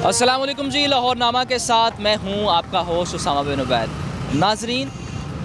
अस्सलाम वालेकुम जी, लाहौर नामा के साथ मैं हूं आपका होस्ट उसामा बिन उबैद। नाजरीन,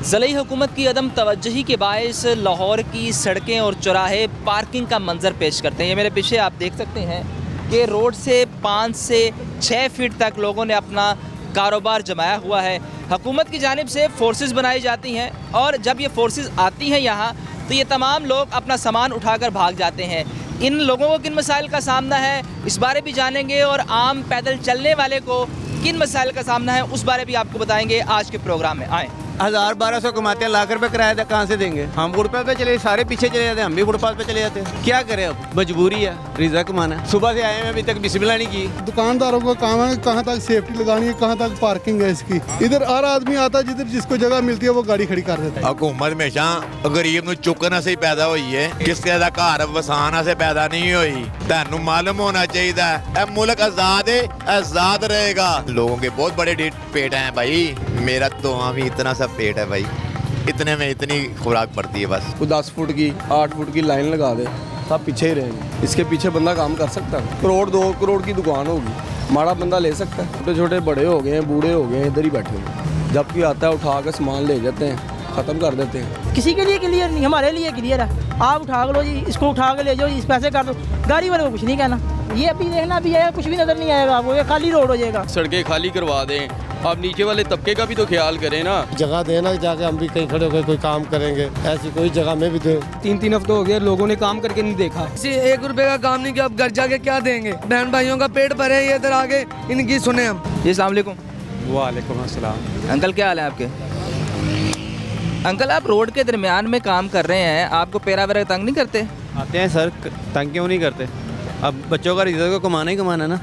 ज़िली हुकूमत की अदम तवज्जुही के बायस लाहौर की सड़कें और चौराहे पार्किंग का मंजर पेश करते हैं। ये मेरे पीछे आप देख सकते हैं कि रोड से 5 से 6 फीट तक लोगों ने अपना कारोबार जमाया हुआ है। हुकूमत की जानिब से फोर्सेस बनाई जाती हैं और जब ये फोर्सेस आती हैं यहाँ तो ये तमाम लोग अपना सामान उठाकर भाग जाते हैं। इन लोगों को किन मसाइल का सामना है इस बारे भी जानेंगे और आम पैदल चलने वाले को किन मसाइल का सामना है उस बारे भी आपको बताएंगे आज के प्रोग्राम में। आएँ। 1000-1200 कमाते हैं, लाख रुपए किराया कहाँ से देंगे? हम फुटपाथ पे चले, सारे पीछे चले जाते हैं, हम भी फुटपाथ पे चले जाते हैं। क्या करें, अब मजबूरी है, रिज़्क कमाना है। सुबह से आए हैं, अभी तक बिस्मिल्लाह नहीं की। दुकानदारों का काम है कहाँ तक सेफ्टी लगानी है, कहाँ तक पार्किंग है इसकी। इधर हर आदमी आता है, जिधर जिसको जगह मिलती है वो गाड़ी खड़ी कर देता है। हुकूमत हमेशा गरीब नूं चुकना से पैदा हुई है, किसी का घर वसाना से पैदा नहीं हुई। तुहानू मालूम होना चाहिए है मुल्क आजाद है, आजाद रहेगा। लोगों के बहुत बड़े पेट हैं भाई, मेरा तो भी इतना सा पेट है भाई, इतने में इतनी खुराक पड़ती है बस। वो 10 फुट की 8 फुट की लाइन लगा दे, सब पीछे ही रहेंगे। इसके पीछे बंदा काम कर सकता है? करोड़ 2 करोड़ की दुकान होगी, माड़ा बंदा ले सकता है? छोटे छोटे बड़े हो गए हैं, बूढ़े हो गए हैं, इधर ही बैठे हैं। जब कोई आता है उठा के सामान ले जाते हैं, ख़त्म कर देते हैं। किसी के लिए क्लियर नहीं, हमारे लिए क्लियर है। आप उठा लो जी, इसको उठा के ले जाओ जी, इस पैसे कर दो। गाड़ी वाले को कुछ नहीं कहना, ये अभी देखना भी आएगा, कुछ भी नज़र नहीं आएगा आपको, ये खाली रोड हो जाएगा। सड़कें खाली करवा दें, आप नीचे वाले तबके का भी तो ख्याल करें ना। जगह देना, जाके हम भी कहीं खड़े होकर कोई काम करेंगे, ऐसी कोई जगह में भी दे। 3-3 हफ्ते हो गए, लोगों ने काम करके नहीं देखा। किसी 1 रुपए का काम नहीं किया, अब घर जाके क्या देंगे? बहन भाइयों का पेट भरे, ये इधर आगे इनकी सुने हम। जी अस्सलाम वालेकुम। वालेकुम अस्सलाम। अंकल क्या हाल है आपके? अंकल आप रोड के दरमियान में काम कर रहे हैं, आपको पैरा वैरा तंग नहीं करते? आते हैं सर, तंग क्यों नहीं करते? अब बच्चों का रिज़्क को कमाना ही कमाना ना।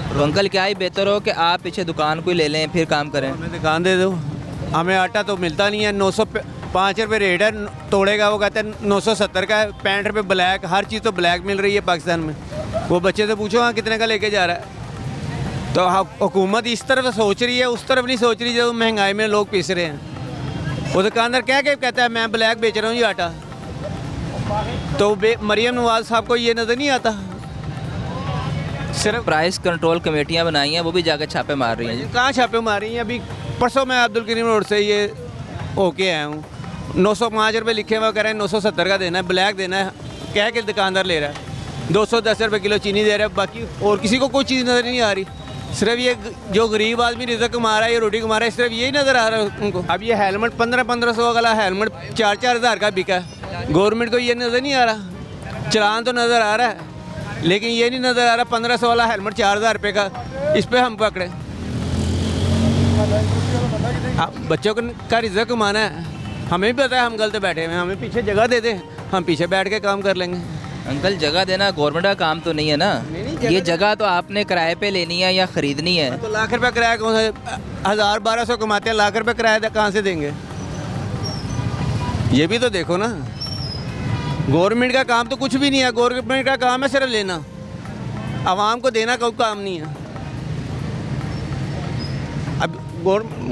तो अंकल क्या ही बेहतर हो कि आप पीछे दुकान कोई ले लें फिर काम करें। हमें दुकान दे दो, हमें आटा तो मिलता नहीं है। 905 रुपये रेट है तोड़ेगा, वो कहते हैं 970 का है। 65 रुपये ब्लैक, हर चीज़ तो ब्लैक मिल रही है पाकिस्तान में। वो बच्चे से पूछो हाँ कितने का लेके जा रहा है। तो हुकूमत इस तरफ सोच रही है, उस तरफ नहीं सोच रही जो महंगाई में लोग पीस रहे हैं। वो दुकानदार क्या कहता है मैं ब्लैक बेच रहा हूँ जी आटा, तो मरियम नवाज साहब को ये नज़र नहीं आता। सिर्फ प्राइस कंट्रोल कमेटियां बनाई हैं, वो भी जाकर छापे मार रही हैं। कहाँ छापे मार रही हैं? अभी परसों मैं अब्दुल करीम रोड से ये होके आया हूँ, 905 रुपये लिखे हुए, कह रहे हैं 970 का देना है, ब्लैक देना है, कह के दुकानदार ले रहा है। 210 रुपये किलो चीनी दे रहा है, बाकी और किसी को कोई चीज़ नज़र नहीं आ रही। सिर्फ ये जो गरीब आदमी रिज़्क कमा रहा है, ये रोटी कमा रहा है, सिर्फ यही नज़र आ रहा है उनको। अब ये हेलमेट 1500 वाला हेलमेट 4-4 हज़ार का बिका है। गवर्नमेंट को ये नज़र नहीं आ रहा, चलान तो नज़र आ रहा है लेकिन ये नहीं नज़र आ रहा 1500 वाला हेलमेट 4000 रुपये का, इस पे हम पकड़े। बच्चों का रिज़्क कमाना है, हमें भी पता है हम गलत बैठे हुए हैं, हमें पीछे जगह दे दें, हम पीछे बैठ के काम कर लेंगे। अंकल जगह देना गवर्नमेंट का काम तो नहीं है ना, ये जगह तो आपने किराए पे लेनी है या ख़रीदनी है। तो लाख रुपये किराया कौन से? 1000-1200 कमाते हैं, लाख रुपये किराया कहाँ से देंगे? ये भी तो देखो ना, गवर्नमेंट का काम तो कुछ भी नहीं है। गवर्नमेंट का काम है सिर्फ लेना, आवाम को देना कोई काम नहीं है। अब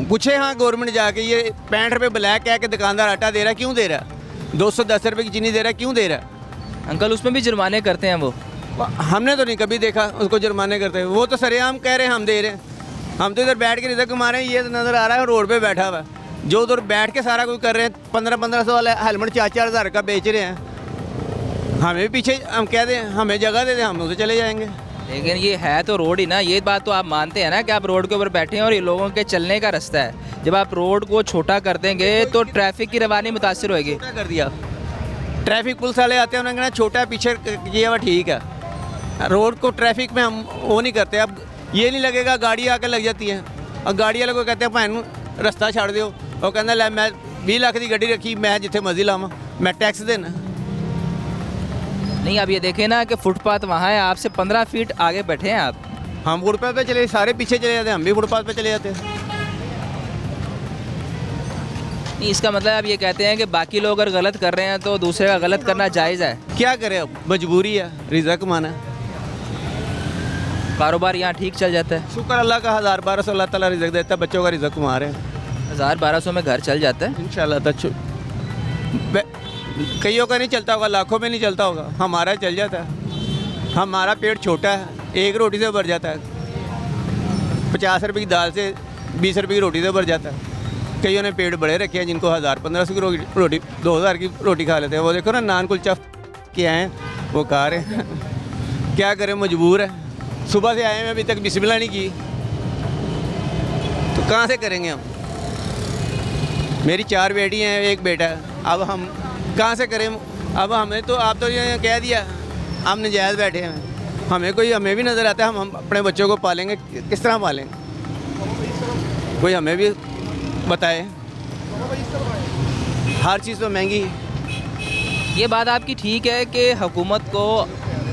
पूछे हाँ गवर्नमेंट जाके, ये 65 रुपये ब्लैक कह के दुकानदार आटा दे रहा है, क्यों दे रहा है? 210 रुपये की चीनी दे रहा है, क्यों दे रहा है? अंकल उसमें भी जुर्माने करते हैं वो? हमने तो नहीं कभी देखा उसको जुर्माने करते हैं। वो तो सरेआम कह रहे हैं हम दे रहे हैं, हम तो इधर बैठ के रिज़्क कमा रहे हैं। ये तो नज़र आ रहा है रोड पे बैठा हुआ है, जो उधर बैठ के सारा कुछ कर रहे हैं। 1500 वाला हेलमेट 4-4 हज़ार का बेच रहे हैं। हमें भी पीछे हम कह दें हमें जगह दे दें, हम उसे चले जाएंगे। लेकिन ये है तो रोड ही ना, ये बात तो आप मानते हैं ना कि आप रोड के ऊपर बैठे हैं और ये लोगों के चलने का रास्ता है। जब आप रोड को छोटा कर देंगे तो ट्रैफिक की रवानी मुतासिर होगी। छोटा कर दिया, ट्रैफिक पुलिस वाले आते हैं, उन्होंने कहना छोटा पीछे किया हुआ ठीक है। रोड को ट्रैफिक में हम वो नहीं करते। अब ये नहीं लगेगा गाड़ी आके लग जाती है, और गाड़ी वाले को कहते हैं भैन रास्ता छाड़ दो, और कहना लै मैं 20 लाख की गड्डी रखी, मैं जिथे मर्जी लावा, मैं टैक्स देना नहीं। आप ये देखें ना कि फुटपाथ वहाँ है, आपसे 15 फीट आगे बैठे हैं आप। हम फुटपाथ पे चले, सारे पीछे चले जाते हैं, हम भी फुटपाथ पे चले जाते हैं। नहीं, इसका मतलब आप ये कहते हैं कि बाकी लोग अगर गलत कर रहे हैं तो दूसरे का गलत करना जायज़ है? क्या करें, अब मजबूरी है, रिज़्क कमाना है। कारोबार यहाँ ठीक चल जाता है? शुक्र अल्लाह का, 1000-1200 अल्लाह ताला रिज़्क देता है, बच्चों का रिज़्क कमा रहे हैं। 1000-1200 में घर चल जाता है इंशाल्लाह। कईयों का नहीं चलता होगा, लाखों में नहीं चलता होगा, हमारा चल जाता है। हमारा पेट छोटा है, एक रोटी से भर जाता है। 50 रुपये की दाल से 20 रुपये की रोटी से भर जाता है। कईयों ने पेट बड़े रखे हैं जिनको 1000-1500 की रोटी 2000 की रोटी खा लेते हैं। वो देखो ना नान कुलचा क्या हैं वो खा रहे हैं। क्या करें, मजबूर है। सुबह से आए हैं, अभी तक बिस्मिल्लाह नहीं की, तो कहाँ से करेंगे हम। मेरी 4 बेटी हैं, 1 बेटा है। अब हम कहाँ से करें। अब हमें तो आप तो ये कह दिया हम नजायज़ बैठे हैं। हमें भी नज़र आता है हम अपने बच्चों को पालेंगे, किस तरह पालेंगे, कोई हमें भी बताए। हर चीज़ तो महंगी है। ये बात आपकी ठीक है कि हुकूमत को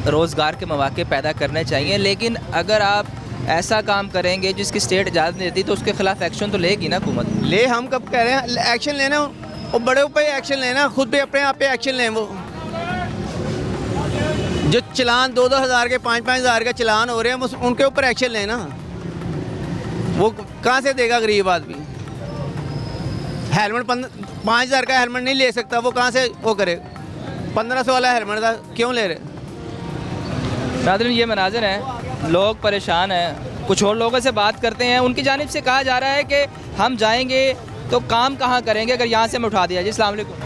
रोज़गार के मौके पैदा करने चाहिए, लेकिन अगर आप ऐसा काम करेंगे जिसकी स्टेट इजाज़त नहीं देती तो उसके खिलाफ एक्शन तो लेगी ना हुकूमत। ले हम कब कह रहे हैं एक्शन लेना, वो बड़े पे एक्शन लेना, खुद भी अपने आप पे एक्शन लें। वो जो चलान 2-2 हज़ार के 5-5 हज़ार के चलान हो रहे हैं उनके ऊपर एक्शन लेना। वो कहाँ से देगा गरीब आदमी। हेलमेट 5,000 का हेलमेट नहीं ले सकता, वो कहाँ से वो करे। 1500 वाला हेलमेट था क्यों ले रहे। नाज़रीन, ये मनाज़िर हैं, लोग परेशान हैं। कुछ और लोगों से बात करते हैं, उनकी जानिब से कहा जा रहा है कि हम जाएंगे तो काम कहाँ करेंगे अगर यहाँ से हमें उठा दिया। जी अस्सलाम वालेकुम,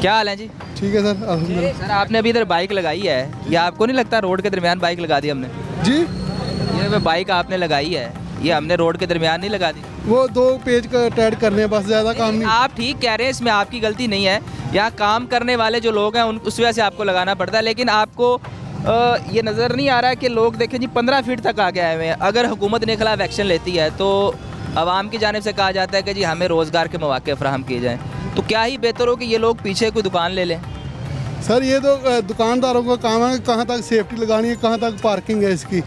क्या हाल है जी। ठीक है सर, अल्हम्दुलिल्लाह। सर आपने अभी इधर बाइक लगाई है, ये आपको नहीं लगता रोड के दरमियान बाइक लगा दी हमने। जी, ये बाइक आपने लगाई है, ये हमने रोड के दरमियान नहीं लगा दी। वो 2 पेज का टैड करने हैं, बस ज़्यादा काम नहीं। आप ठीक कह रहे हैं, इसमें आपकी गलती नहीं है। यहाँ काम करने वाले जो लोग हैं उस वजह से आपको लगाना पड़ता है, लेकिन आपको ये नज़र नहीं आ रहा है कि लोग देखें जी 15 फीट तक आगे आए हुए हैं। अगर हुकूमत ने खिलाफ एक्शन लेती है तो आवाम की जानिब से कहा जाता है कि जी हमें रोज़गार के मौके फराहम किए जाएँ, तो क्या ही बेहतर हो कि ये लोग पीछे कोई दुकान ले लें। सर ये तो दुकानदारों का काम है, कहाँ तक सेफ्टी लगानी है, कहाँ तक पार्किंग है इसकी।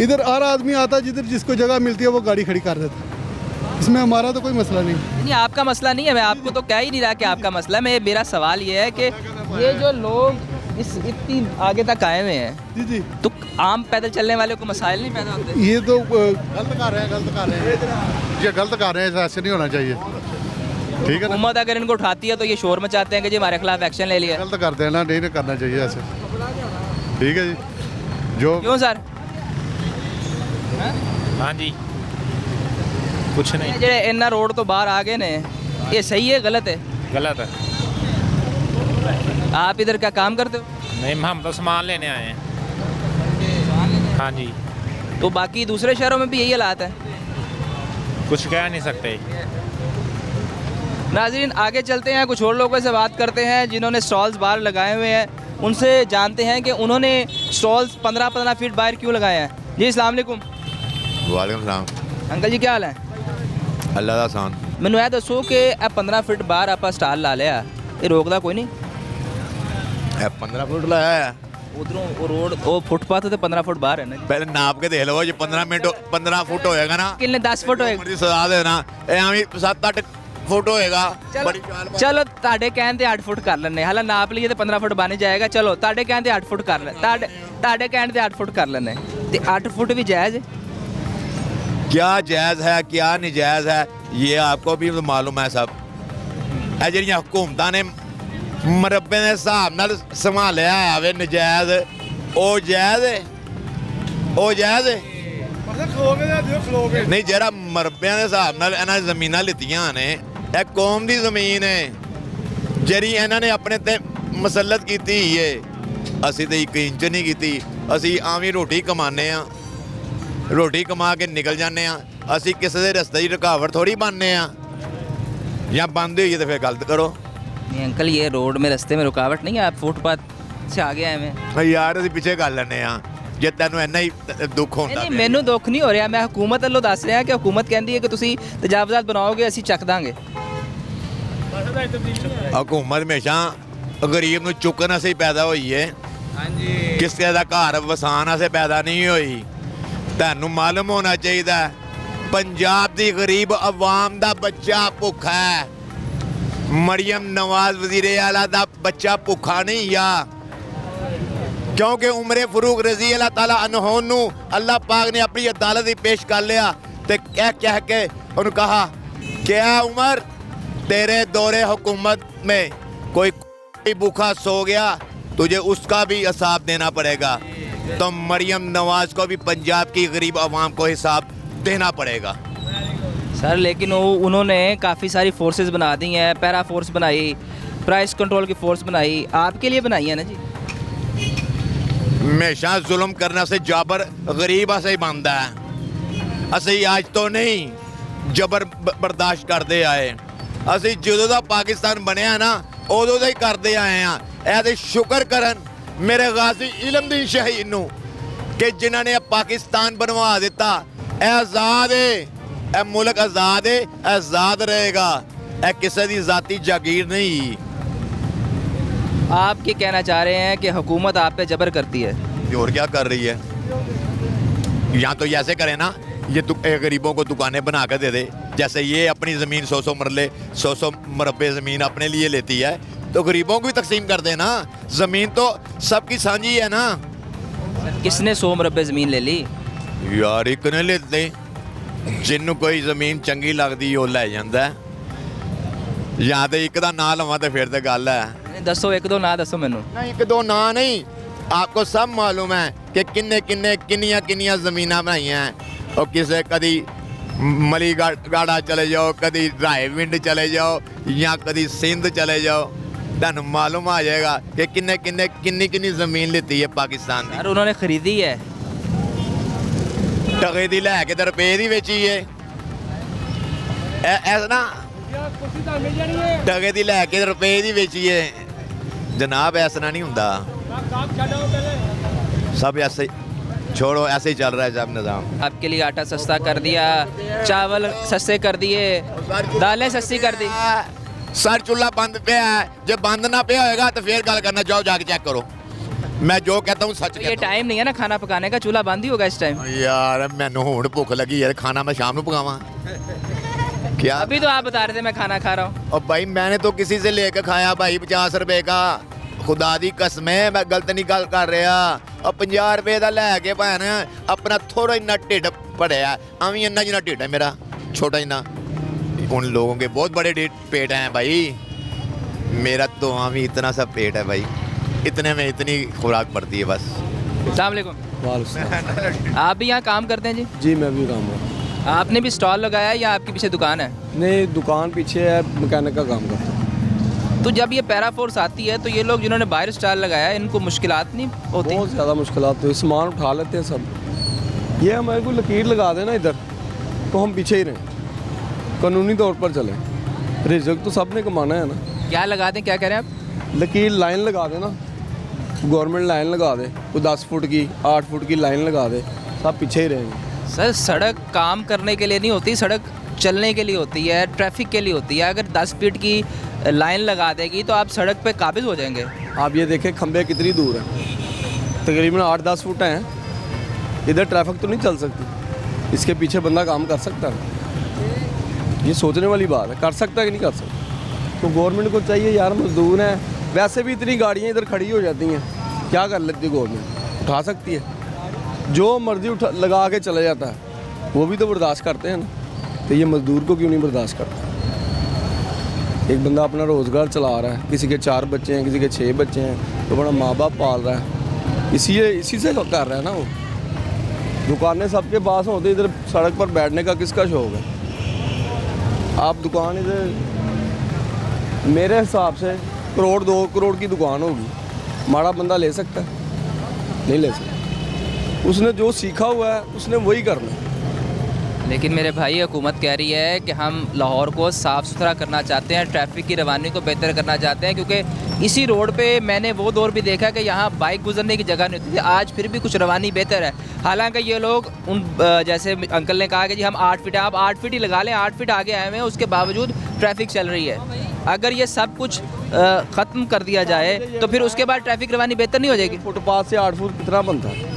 इधर हर आदमी आता है, जिधर जिसको जगह मिलती है वो गाड़ी खड़ी कर देता है। इसमें हमारा तो कोई मसला नहीं। नहीं, आपका मसला नहीं है, मैं आपको तो कह ही नहीं रहा कि आपका मसला है। मेरा सवाल ये है कि ये जो लोग इतनी आगे तक आए हुए हैं, जी जी, तो आम पैदल चलने वाले को मसाइल नहीं पैदा होते। ये तो गलत कर रहे हैं, ये गलत कर रहे हैं, ऐसे नहीं होना चाहिए। ठीक है ना, हुकूमत अगर इनको उठाती है तो ये शोर मचाते हैं कि जी हमारे खिलाफ एक्शन ले लिया। गलत करते हैं ना, नहीं करना चाहिए ऐसे। ठीक है जी, जो क्यों सर? हाँ जी, कुछ नहीं, जे इन्ना रोड तो बाहर आ गए ने, ये सही है गलत है? गलत है। आप इधर क्या काम करते हो? नहीं, हम तो सामान लेने आए हैं। हाँ जी, तो बाकी दूसरे शहरों में भी यही हालात है। कुछ कह नहीं सकते। नाज़रीन आगे चलते हैं, कुछ और लोगों से बात करते हैं जिन्होंने स्टॉल्स बाहर लगाए हुए हैं, उनसे जानते हैं कि उन्होंने स्टॉल्स 15-15 फीट बाहर क्यों लगाए हैं। जी अस्सलाम वालेकुम। वालेकुम सलाम। अंकल जी क्या हाल है? अल्लाह दा आसान। मैनू यह दसो कि 15 फीट बाहर आप स्टॉल ला लिया, ये रोकदा कोई नहीं? 15 फुट लाया है, उधरों वो रोड वो फुटपाथ तो 15 फुट बाहर है ना। पहले नाप के देख लो जी। 15 फुट होएगा ना, कितने 10 फुट होएगा? मर्जी सजा देना, एवं 7-8 फुट होएगा। बड़ी चलो ਤੁਹਾਡੇ ਕਹਿਣ ਤੇ 8 ਫੁੱਟ ਕਰ ਲੈਣੇ, ਹਾਲਾ ਨਾਪ ਲਈਏ ਤੇ 15 ਫੁੱਟ ਬਣ ਜਾਏਗਾ। ਚਲੋ ਤੁਹਾਡੇ ਕਹਿਣ ਤੇ 8 ਫੁੱਟ ਕਰ ਲੈ, ਤੁਹਾਡੇ ਕਹਿਣ ਤੇ 8 ਫੁੱਟ ਕਰ ਲੈਣੇ, ਤੇ 8 ਫੁੱਟ ਵੀ ਜਾਇਜ਼ ਹੈ। क्या जायज़ है क्या नजायज़ है ये आपको भी तो मालूम है सब। ਇਹ ਜਿਹੜੀਆਂ हुकूमतां ने ਮਰੱਬੇ ਦੇ ਹਿਸਾਬ ਨਾਲ ਸੰਭਾਲਿਆ ਆਵੇ ਨਜਾਇਜ਼, ਉਹ ਜਾਇਜ਼ ਹੈ, ਉਹ ਜਾਇਜ਼ ਹੈ ਨਹੀਂ। ਜਿਹੜਾ ਮਰੱਬਿਆਂ ਦੇ ਹਿਸਾਬ ਨਾਲ ਇਹਨਾਂ ਨੇ ਜ਼ਮੀਨਾਂ ਲਿੱਤੀਆਂ ਨੇ, ਇਹ ਕੌਮ ਦੀ ਜ਼ਮੀਨ ਹੈ ਜਿਹੜੀ ਇਹਨਾਂ ਨੇ ਆਪਣੇ ਤੇ ਮਸਲਤ ਕੀਤੀ ਹੈ। ਅਸੀਂ ਤੇ 1 ਇੰਚ ਨਹੀਂ ਕੀਤੀ, ਅਸੀਂ ਆਵੇਂ ਰੋਟੀ ਕਮਾਉਂਦੇ ਆ, ਰੋਟੀ ਕਮਾ ਕੇ ਨਿਕਲ ਜਾਂਦੇ ਆ। ਅਸੀਂ ਕਿਸੇ ਦੇ ਰਸਤੇ ਦੀ ਰੁਕਾਵਟ ਥੋੜੀ ਬਣਨੇ ਆ, ਜਾਂ ਬੰਦ ਹੋਈ ਹੈ ਤਾਂ ਫਿਰ ਗਲਤ ਕਰੋ। नहीं अंकल, ये रोड में रास्ते में रुकावट नहीं है, आप फुटपाथ से आगे आए हैं। ਯਾਰ ਅਸੀਂ ਪਿੱਛੇ ਕਰ ਲੈਂਦੇ ਆ ਜੇ ਤੈਨੂੰ ਇੰਨਾ ਹੀ ਦੁੱਖ ਹੁੰਦਾ। नहीं ਮੈਨੂੰ ਦੁੱਖ ਨਹੀਂ ਹੋ ਰਿਹਾ, ਮੈਂ ਹਕੂਮਤ ਵੱਲੋਂ ਦੱਸ ਰਿਹਾ ਕਿ ਹਕੂਮਤ ਕਹਿੰਦੀ ਹੈ ਕਿ ਤੁਸੀਂ ਤਜਾਵਜ਼ਾਤ ਬਣਾਓਗੇ ਅਸੀਂ ਚੱਕ ਦਾਂਗੇ। ਹਕੂਮਤ ਹਮੇਸ਼ਾ ਗਰੀਬ ਨੂੰ ਚੁੱਕਣ ਵਾਸਤੇ ਪੈਦਾ ਹੋਈ ਹੈ, ਹਾਂਜੀ, ਕਿਸੇ ਦਾ ਘਰ ਵਸਾਉਣ ਵਾਸਤੇ ਪੈਦਾ ਨਹੀਂ ਹੋਈ। ਤੁਹਾਨੂੰ ਮਾਲੂਮ ਹੋਣਾ ਚਾਹੀਦਾ ਪੰਜਾਬ ਦੀ ਗਰੀਬ ਆਵਾਮ ਦਾ ਬੱਚਾ ਭੁੱਖਾ ਹੈ। ਮਰੀਮ ਨਵਾਜ਼ ਵਜ਼ੀਰੇ ਆਲਾ ਦਾ ਬੱਚਾ ਭੁੱਖਾ ਨਹੀਂ ਆ, ਕਿਉਂਕਿ ਉਮਰੇ ਫਰੂਕ ਰਜ਼ੀ ਅੱਲਾਹ ਤਾਲਾ ਅਨਹੋਂ ਨੂੰ ਅੱਲਾਹ ਪਾਕ ਨੇ ਆਪਣੀ ਅਦਾਲਤ ਵਿੱਚ ਪੇਸ਼ ਕਰ ਲਿਆ ਤੇ ਕਹਿ ਕੇ ਉਹਨੂੰ ਕਹਾ क्या उमर तेरे दौरे हुकूमत में कोई भूखा सो गया तुझे उसका भी हिसाब देना पड़ेगा। तो मरियम नवाज को भी पंजाब की गरीब आवाम को हिसाब देना पड़ेगा। सर लेकिन उन्होंने काफ़ी सारी फोर्सेस बना दी हैं, पैरा फोर्स बनाई, प्राइस कंट्रोल की फोर्स बनाई, आपके लिए बनाई है ना जी। हमेशा जुल्म करने से जाबर गरीब से ही बनता है। असं आज तो नहीं जबर बर्दाश्त करते आए, ਅਸੀਂ ਜਦੋਂ ਦਾ ਪਾਕਿਸਤਾਨ ਬਣਿਆ ਨਾ ਉਦੋਂ ਦਾ ਹੀ ਕਰਦੇ ਆਏ ਆ। ਇਹ ਤੇ ਸ਼ੁਕਰ ਕਰਨ ਮੇਰੇ ਗਾਜ਼ੀ ਇਲਮਦੀਨ ਸ਼ਹੀਦ ਨੂੰ ਕਿ ਜਿਨ੍ਹਾਂ ਨੇ ਪਾਕਿਸਤਾਨ ਬਣਵਾ ਦਿੱਤਾ। ਇਹ ਆਜ਼ਾਦ ਹੈ, ਇਹ ਮੁਲਕ ਆਜ਼ਾਦ ਹੈ, ਆਜ਼ਾਦ ਰਹੇਗਾ। ਇਹ ਕਿਸੇ ਦੀ ਜ਼ਾਤੀ ਜਾਗੀਰ नहीं। आप ये कहना चाह रहे हैं कि हुकूमत आप पे जबर करती है? और क्या कर रही है? या तो ऐसे करे ना, ये गरीबों को दुकानें बना कर दे दे। जैसे ये अपनी ज़मीन 100-100 मरले 100-100 मरबे ज़मीन अपने लिए लेती है, तो गरीबों को भी तकसीम कर देना। ज़मीन तो सबकी साझी है ना। किसने 100 मरबे ज़मीन ले ली? यार एक ने लेते जिन्हों कोई ज़मीन चंगी लगती वो लै जाता है। या तो एक का ना लवा तो फिर तो गल है। दसो एक दो ना दसो मैनू। नहीं एक दो ना नहीं, आपको सब मालूम है कि किन्नियां ज़मीन बनाई हैं। और किसे कभी मलीगाड़ा चले जाओ, कभी रायविंड चले जाओ, या कभी सिंध चले जाओ, तुहानू मालूम आ जाएगा कि किन्नी ज़मीन लेती है पाकिस्तान की। यार उन्होंने खरीदी है, टके दी लैके तो रुपये दी बेची है। ऐसा ना टके दी लैके रुपये दी बेची है जनाब, ऐसा नहीं होंदा। सब ऐसे छोड़ो, ऐसे ही चल रहा है सब निज़ाम। आपके लिए आटा सस्ता कर दिया, चावल सस्ते कर दिए, दालें सस्ती कर दी। सर चूल्हा बंद पे है, जब बंद ना पे होएगा तो फिर गल करना, जाओ जाके चेक करो। मैं जो कहता हूँ सच ये कहता टाइम नहीं है ना खाना पकाने का, चूल्हा बंद ही होगा इस टाइम। हूँ। यार मैनू हुण भुख लगी यार, खाना मैं शाम को पकावा क्या? अभी तो आप बता रहे थे मैं खाना खा रहा हूँ। और भाई मैंने तो किसी से लेकर खाया भाई 50 रुपए का, खुदा दी कसम है मैं गलत नहीं गल कर रहा। और 50 रुपए का लैके भैन अपना थोड़ा इन्ना ढिड भरिया, अभी इन्ना जिन्ना ढिड है मेरा, छोटा इन्ना। उन लोगों के बहुत बड़े पेट हैं भाई, मेरा तो अभी इतना सा पेट है भाई, इतने में इतनी खुराक पड़ती है बस। अस्सलाम वालेकुम। आप भी यहाँ काम करते हैं जी? जी मैं भी काम करता हूँ। आपने भी स्टॉल लगाया है या आपके पीछे दुकान है? नहीं दुकान पीछे है, मैकेनिक का काम करता हूँ। तो जब ये पैरा फोर्स आती है तो ये लोग जिन्होंने बाहर स्टॉल लगाया है इनको मुश्किलात नहीं होती? बहुत ज़्यादा मुश्किलात होती, सामान उठा लेते हैं सब। ये हमारे को लकीर लगा देना इधर तो हम पीछे ही रहें, कानूनी तौर पर चलें। रिज़्क तो सब ने कमाना है ना। क्या लगा दें, क्या कह रहे हैं आप? लकीर लाइन लगा देना, गवर्नमेंट लाइन लगा दे, कोई 10 फुट की 8 फुट की लाइन लगा दे, सब पीछे ही रहेंगे। सर सड़क काम करने के लिए नहीं होती, सड़क चलने के लिए होती है, ट्रैफिक के लिए होती है। अगर 10 फीट की लाइन लगा देगी तो आप सड़क पे काबिज हो जाएंगे। आप ये देखें खंबे कितनी दूर हैं, तकरीबन 8-10 फुट हैं। इधर ट्रैफिक तो नहीं चल सकती, इसके पीछे बंदा काम कर सकता है। ये सोचने वाली बात है, कर सकता है कि नहीं कर सकता। तो गवर्नमेंट को चाहिए यार, मजदूर हैं, वैसे भी इतनी गाड़ियाँ इधर खड़ी हो जाती हैं, क्या कर लेती है गवर्नमेंट? उठा सकती है, जो मर्जी उठा लगा के चला जाता है, वो भी तो बर्दाश्त करते हैं ना। तो ये मजदूर को क्यों नहीं बर्दाश्त करता? एक बंदा अपना रोज़गार चला रहा है, किसी के 4 बच्चे हैं, किसी के 6 बच्चे हैं, तो बड़ा माँ बाप पाल रहा है, इसी से कर रहा है ना वो। दुकानें सबके पास होती, इधर सड़क पर बैठने का किसका शौक है? आप दुकान इधर मेरे हिसाब से 1-2 करोड़ की दुकान होगी, माड़ा बंदा ले सकता है? नहीं ले सकता। उसने जो सीखा हुआ है उसने वही करना है। लेकिन मेरे भाई हुकूमत कह रही है कि हम लाहौर को साफ़ सुथरा करना चाहते हैं, ट्रैफिक की रवानी को बेहतर करना चाहते हैं, क्योंकि इसी रोड पे मैंने वो दौर भी देखा कि यहाँ बाइक गुजरने की जगह नहीं होती थी। आज फिर भी कुछ रवानी बेहतर है। हालांकि ये लोग उन जैसे अंकल ने कहा कि जी हम 8 फीट, आप 8 फीट ही लगा लें, 8 फीट आगे आए हुए हैं, उसके बावजूद ट्रैफिक चल रही है। अगर ये सब कुछ ख़त्म कर दिया जाए तो फिर उसके बाद ट्रैफिक रवानी बेहतर नहीं हो जाएगी? फुटपाथ से 8 फुट कितना बनता है?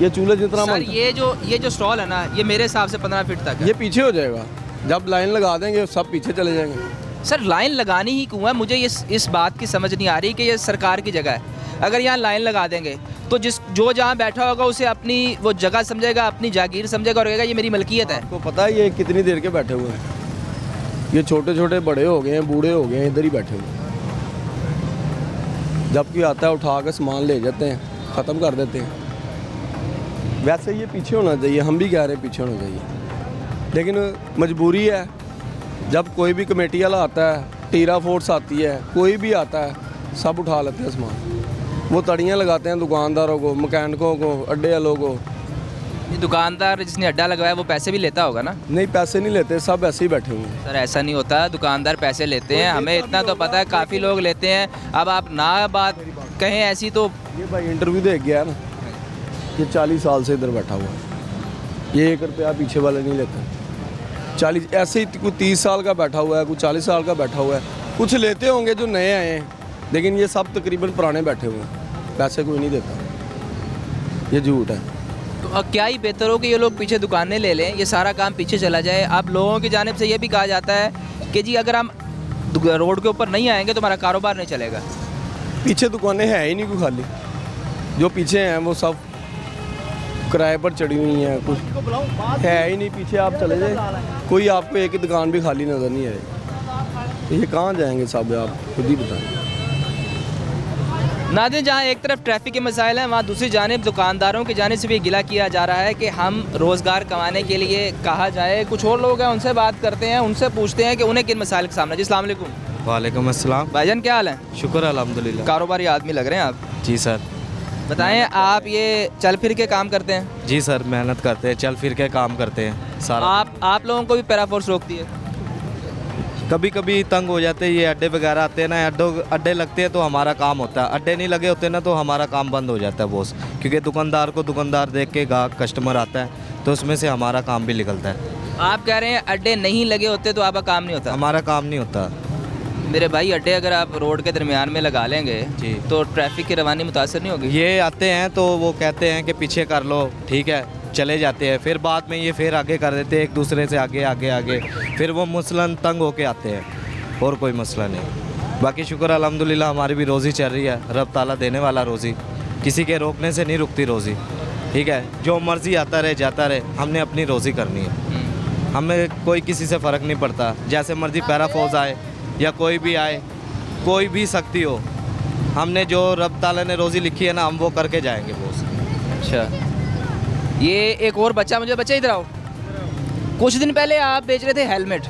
ये चूल्हे जितना सर ये जो स्टॉल है ना, ये मेरे हिसाब से 15 फीट तक है। ये पीछे हो जाएगा, जब लाइन लगा देंगे सब पीछे चले जाएंगे। सर लाइन लगानी ही क्यों है? मुझे इस बात की समझ नहीं आ रही कि ये सरकार की जगह है। अगर यहाँ लाइन लगा देंगे तो जो जहाँ बैठा होगा उसे अपनी वो जगह समझेगा, अपनी जागीर समझेगा और कहेगा ये मेरी मलकियत है। आपको पता है ये कितनी देर के बैठे हुए हैं? ये छोटे छोटे बड़े हो गए हैं, बूढ़े हो गए हैं, इधर ही बैठे हुए हैं। जबकि आता है उठा के सामान ले जाते हैं, ख़त्म कर देते हैं। वैसे ये पीछे होना चाहिए, हम भी कह रहे हैं पीछे होना चाहिए, लेकिन मजबूरी है। जब कोई भी कमेटी वाला आता है, टीरा फोर्स आती है, कोई भी आता है, सब उठा लेते हैं सामान। वो तड़ियाँ लगाते हैं दुकानदारों को, मैकेनिकों को, अड्डे वालों को। ये दुकानदार जिसने अड्डा लगवाया वो पैसे भी लेता होगा ना? नहीं, पैसे नहीं लेते, सब ऐसे ही बैठे हुए हैं। सर ऐसा नहीं होता, दुकानदार पैसे लेते हैं, हमें इतना तो पता है, काफ़ी लोग लेते हैं। अब आप ना बात कहें ऐसी तो ये भाई इंटरव्यू दे गया ना, ये 40 साल से इधर बैठा हुआ है, ये 1 रुपया पीछे वाले नहीं लेते। 40 ऐसे ही कोई 30 साल का बैठा हुआ है, कोई 40 साल का बैठा हुआ है, कुछ लेते होंगे जो नए आए हैं, लेकिन ये सब तकरीबन पुराने बैठे हुए हैं, पैसे कोई नहीं देता, ये झूठ है। तो अब क्या ही बेहतर हो कि ये लोग पीछे दुकानें ले लें, ये सारा काम पीछे चला जाए। अब लोगों की जानिब से ये भी कहा जाता है कि जी अगर हम रोड के ऊपर नहीं आएंगे तो हमारा कारोबार नहीं चलेगा। पीछे दुकानें हैं ही नहीं कोई खाली, जो पीछे हैं वो सब किराए पर चढ़ी हुई हैं, कुछ है ही नहीं। पीछे आप चले जाए, कोई आपको एक दुकान भी खाली नज़र नहीं आएगी। ये कहाँ जाएंगे साहब, आप खुद ही बताएं। नाज़रीन, जहाँ एक तरफ ट्रैफिक के मसाइल हैं, वहाँ दूसरी जानिब दुकानदारों की जानिब से भी गिला किया जा रहा है कि हम रोज़गार कमाने के लिए कहा जाए। कुछ और लोग हैं, उनसे बात करते हैं, उनसे पूछते हैं कि उन्हें किन मसाइल का सामना है। जी अस्सलाम वालेकुम। वालेकुम अस्सलाम। भाईजान क्या हाल है? शुक्र अल्हम्दुलिल्लाह। कारोबारी आदमी लग रहे हैं आप। जी सर। बताएं, आप ये चल फिर के काम करते हैं? जी सर, मेहनत करते हैं, चल फिर के काम करते हैं सारा। आप लोगों को भी पैराफोर्स रोकती है? कभी कभी तंग हो जाते हैं, ये अड्डे वगैरह आते हैं ना, अड्डे लगते हैं तो हमारा काम होता है, अड्डे नहीं लगे होते ना तो हमारा काम बंद हो जाता है बॉस, क्योंकि दुकानदार को दुकानदार देख के गाहक कस्टमर आता है तो उसमें से हमारा काम भी निकलता है। आप कह रहे हैं अड्डे नहीं लगे होते तो आपका काम नहीं होता? हमारा काम नहीं होता मेरे भाई। अड्डे अगर आप रोड के दरमियान में लगा लेंगे जी तो ट्रैफिक की रवानी मुतासर नहीं होगी? ये आते हैं तो वो कहते हैं कि पीछे कर लो, ठीक है, चले जाते हैं, फिर बाद में ये फिर आगे कर देते हैं, एक दूसरे से आगे आगे आगे, फिर वो मसलन तंग होके आते हैं, और कोई मसला नहीं। बाकी शुक्र अल्हम्दुलिल्लाह हमारी भी रोज़ी चल रही है, रब ताला देने वाला रोज़ी, किसी के रोकने से नहीं रुकती रोज़ी, ठीक है। जो मर्ज़ी आता रहे जाता रहे, हमने अपनी रोज़ी करनी है, हमें कोई किसी से फ़र्क नहीं पड़ता, जैसे मर्ज़ी पैरा फौज आए या कोई भी आए, कोई भी शक्ति हो, हमने जो रब ताला ने रोज़ी लिखी है ना, हम वो करके जाएंगे बॉस। अच्छा, ये एक और बच्चा इधर आओ। कुछ दिन पहले आप बेच रहे थे हेलमेट,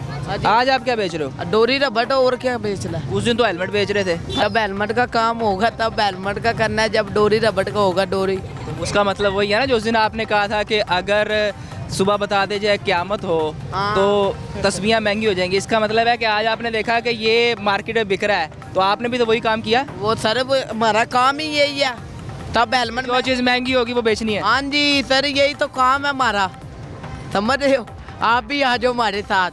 आज आप क्या बेच रहे हो? डोरी रबड़, और क्या बेचना? उस दिन तो हेलमेट बेच रहे थे। जब हेलमेट का काम होगा तब हेलमेट का करना है, जब डोरी रबड़ का होगा डोरी। तो उसका मतलब वही है ना जो उस दिन आपने कहा था कि अगर सुबह बता दे जाए क़यामत हो तो तस्बीहां महंगी हो जाएंगी। इसका मतलब है कि आज आपने देखा कि ये मार्केट में बिक रहा है तो आपने भी तो वही काम किया। वो सर हमारा काम ही यही है, तब हेलमेट जो चीज़ महंगी होगी वो बेचनी है। हाँ जी सर, यही तो काम है हमारा, समझ रहे हो? आप भी आ जाओ हमारे साथ।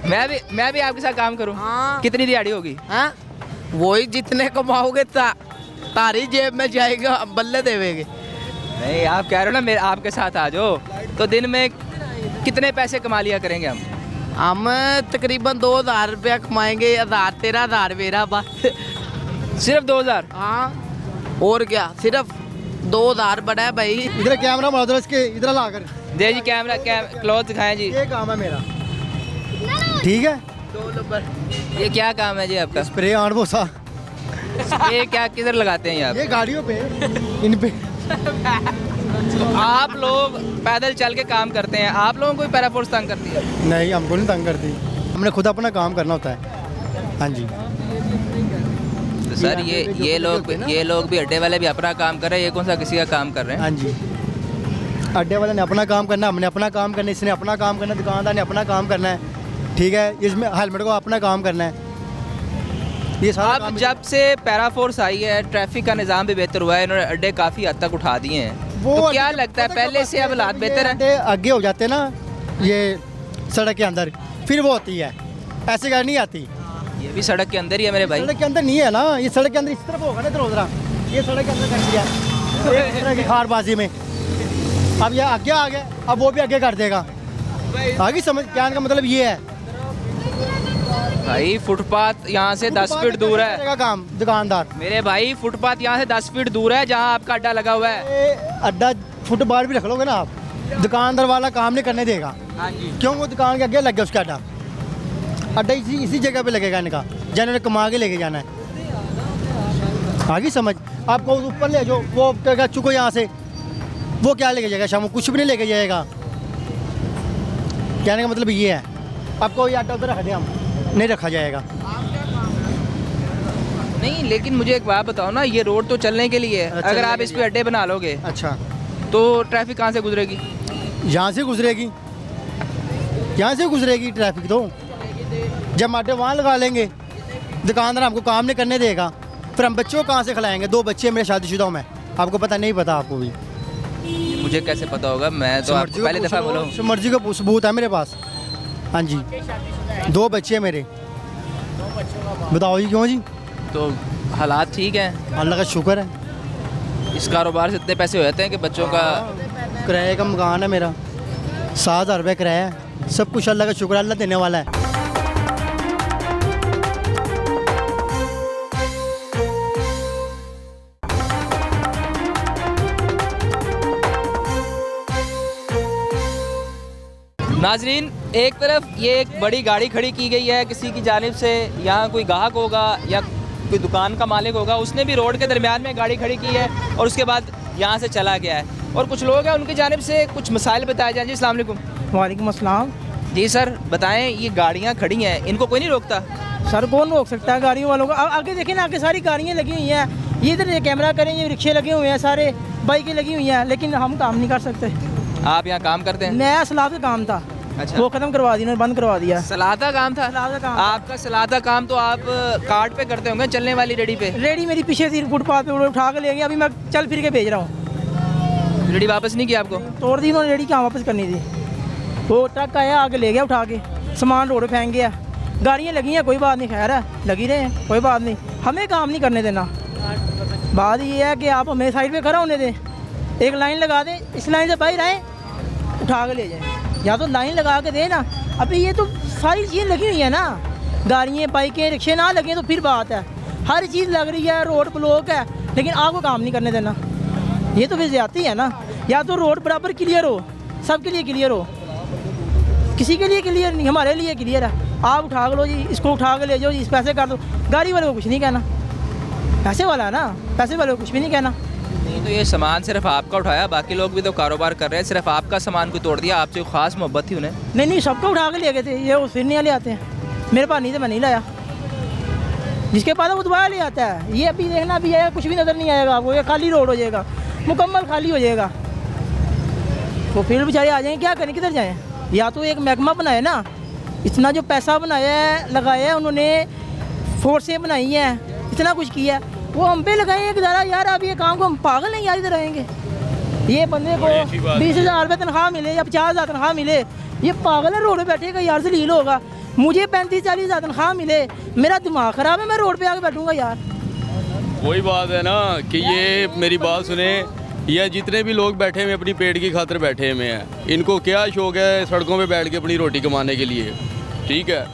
मैं भी आपके साथ काम करूँ? हाँ। कितनी दिहाड़ी होगी? हाँ, वही जितने कमाओगे तारी जेब में जाएगा, हम बल्ले देवेंगे। नहीं, आप कह रहे हो ना मेरे आपके साथ आ जाओ, तो दिन में कितने पैसे कमा लिया करेंगे हम? हम तकरीबन 2000 रुपया कमाएंगे, 1000 13,000 मेरा बस। सिर्फ 2000? हाँ, और क्या, सिर्फ 2000 बड़ा है भाई। इधर कैमरा मार दो इसके, इधर ला कर दे जी कैमरा, क्लॉथ दिखाएं जी। ये काम है मेरा, ठीक है। 2 नंबर। ये क्या काम है जी आपका? स्प्रे आंट बोसा। ये क्या किधर लगाते हैं आप? ये गाड़ियों पे, इन पे। आप लोग पैदल चल के काम करते हैं, आप लोगों को भी पैराफोर्स तंग करती है? नहीं, हमको नहीं तंग करती, हमने खुद अपना काम करना होता है। हाँ जी। तो सर ये लोग भी अड्डे वाले भी अपना काम कर रहे हैं, ये कौन सा किसी का काम कर रहे हैं? हाँ जी, अड्डे वाले ने अपना काम करना, हमने अपना काम करना, इसने अपना काम करना, दुकानदार ने अपना काम करना है, ठीक है। इसमें हेलमेट को अपना काम करना है। ये सारा अब जब से पैराफोर्स आई है, ट्रैफिक का निज़ाम भी बेहतर हुआ है, इन्होंने अड्डे काफ़ी हद तक उठा दिए हैं, तो क्या लगता है पहले से अब हालात बेहतर है? आगे हो जाते ना ये सड़क के अंदर, फिर वो होती है, ऐसे गाड़ी नहीं आती। ये भी सड़क के अंदर ही है मेरे भाई। सड़क के अंदर नहीं है ना, ये सड़क के अंदर इस तरफ होगा ना, इधर उधर, ये सड़क के अंदर कर दिया एक तरह की खारबाजी में। अब ये आगे आ गया, अब वो भी आगे कर देगा, आगे समझ कहने का मतलब ये है भाई। फुटपाथ यहाँ से 10 फीट दूर है काम, दुकानदार मेरे भाई, फुटपाथ यहाँ से 10 फीट दूर है जहाँ आपका अड्डा लगा हुआ है। अड्डा फुटपाथ भी रख लोगे ना आप, दुकानदार वाला काम नहीं करने देगा। हाँ जी। क्यों? वो दुकान के आगे लग गया उसका अड्डा इसी जगह पे लगेगा इनका, जिन्होंने कमा के लेके जाना है। आगे समझ। आपको ऊपर ले जाओ, वो क्या चुको यहाँ से, वो क्या लेके जाएगा शाम को? कुछ भी नहीं लेके जाएगा। कहने का मतलब ये है, आपको ये आटा उधर रख दें, हम नहीं रखा जाएगा। नहीं, लेकिन मुझे एक बात बताओ ना, ये रोड तो चलने के लिए है, अगर आप इस पे अड्डे बना लोगे अच्छा तो ट्रैफिक कहाँ से गुजरेगी? यहाँ से गुजरेगी, यहाँ से गुजरेगी ट्रैफिक। तो जब हम अड्डे वहाँ लगा लेंगे, दुकानदार हमको काम नहीं करने देगा, फिर हम बच्चों को कहाँ से खिलाएंगे? 2 बच्चे मेरे शादीशुदा हूँ मैं, आपको पता नहीं? पता आपको भी? मुझे कैसे पता होगा, मैं तो आपको पहले दफ़ा बोला हूँ। मर्जी का सबूत है मेरे पास। हाँ जी, 2 बच्चे मेरे। बताओ जी क्यों जी? तो हालात ठीक हैं, अल्लाह का शुक्र है। इस कारोबार से इतने पैसे हो जाते हैं कि बच्चों का किराए का मकान है मेरा, 7,000 रुपये किराया है। सब कुछ अल्लाह का शुक्र है, अल्लाह देने वाला है। नाजरीन, एक तरफ ये एक बड़ी गाड़ी खड़ी की गई है किसी की जानिब से, यहाँ कोई ग्राहक होगा या कोई दुकान का मालिक होगा, उसने भी रोड के दरमियान में गाड़ी खड़ी की है और उसके बाद यहाँ से चला गया है। और कुछ लोग हैं, उनकी जानिब से कुछ मसाइल बताए जाएँ। जी अस्सलाम वालेकुम। वालेकुम अस्सलाम। जी सर बताएं, ये गाड़ियाँ खड़ी हैं, इनको कोई नहीं रोकता? सर कौन रोक सकता है गाड़ियों वालों को? आगे देखिए ना, आगे सारी गाड़ियाँ लगी हुई हैं, ये इधर कैमरा करें, ये रिक्शे लगे हुए हैं, सारे बाइकें लगी हुई हैं, लेकिन हम काम नहीं कर सकते। आप यहाँ काम करते हैं? नया सलाद का काम था। अच्छा। वो खत्म करवा दिया, बंद करवा दिया। सलादा काम था? सलादा काम। आपका सलादा काम तो आप कार्ट पे करते होंगे, चलने वाली रेडी पे? रेडी मेरी पीछे थी, फुटपाथ पे उठा के ले गए, अभी मैं चल फिर के भेज रहा हूँ। रेडी वापस नहीं किया आपको? तोड़ दी उन्होंने, रेडी कहाँ वापस करनी थी? वो ट्रक आया, आगे ले गया उठा के, सामान रोड पे फेंक गया। गाड़ियाँ लगी हैं, कोई बात नहीं, खैर है, लगी रहे हैं, कोई बात नहीं, हमें काम नहीं करने देना। बात ये है कि आप हमें साइड पे खड़ा होने दें, एक लाइन लगा दें, इस लाइन से बाहर आए, उठा के ले जाएँ, या तो लाइन लगा के दे ना। अभी ये तो सारी चीज़ें लगी हुई है ना, गाड़ियाँ बाइकें रिक्शे ना लगे तो फिर बात है, हर चीज़ लग रही है, रोड ब्लॉक है, लेकिन आपको काम नहीं करने देना, ये तो फिर ज़्यादती है ना। या तो रोड बराबर क्लियर हो, सबके लिए क्लियर हो, किसी के लिए क्लियर नहीं, हमारे लिए क्लियर है। आप उठा लो जी, इसको उठा के ले जाओ जी, इस पैसे कर दो, गाड़ी वाले को कुछ नहीं कहना, पैसे वाला है ना, पैसे वाले को कुछ भी नहीं कहना। नहीं, तो ये सामान सिर्फ आपका उठाया, बाकी लोग भी तो कारोबार कर रहे हैं, सिर्फ आपका सामान कोई तोड़ दिया? आपसे खास मोहब्बत थी उन्हें? नहीं, सबको उठा के ले गए थे, ये फिरने वाले आते हैं, मेरे पास नहीं थे, मैं नहीं लाया, जिसके पास वो दोबारा ले आता है। ये अभी देखना, अभी आएगा, कुछ भी नज़र नहीं आएगा आपको, ये खाली रोड हो जाएगा, मुकम्मल खाली हो जाएगा, तो फिर बेचारे आ जाएंगे, क्या करें, किधर जाएँ? या तो एक महकमा बनाए ना, इतना जो पैसा बनाया है, लगाया है उन्होंने, फोर्सें बनाई हैं, इतना कुछ किया है, वो हम पे लगाए हैं कि ज़रा यार अब ये काम को हम पागल नहीं यार इधर रहेंगे। ये बंदे को 20,000 रुपये तनख्वाह मिले या 50,000 तनख्वाह मिले, ये पागल है, रोड पे बैठेगा यार, जलील होगा। मुझे 35-40,000 तनख्वाह मिले, मेरा दिमाग ख़राब है, मैं रोड पे आके बैठूंगा यार? वही बात है ना कि ये मेरी बात सुने, यह जितने भी लोग बैठे हुए अपनी पेट की खातिर बैठे हुए हैं, इनको क्या शौक है सड़कों पे बैठ के अपनी रोटी कमाने के लिए? ठीक है,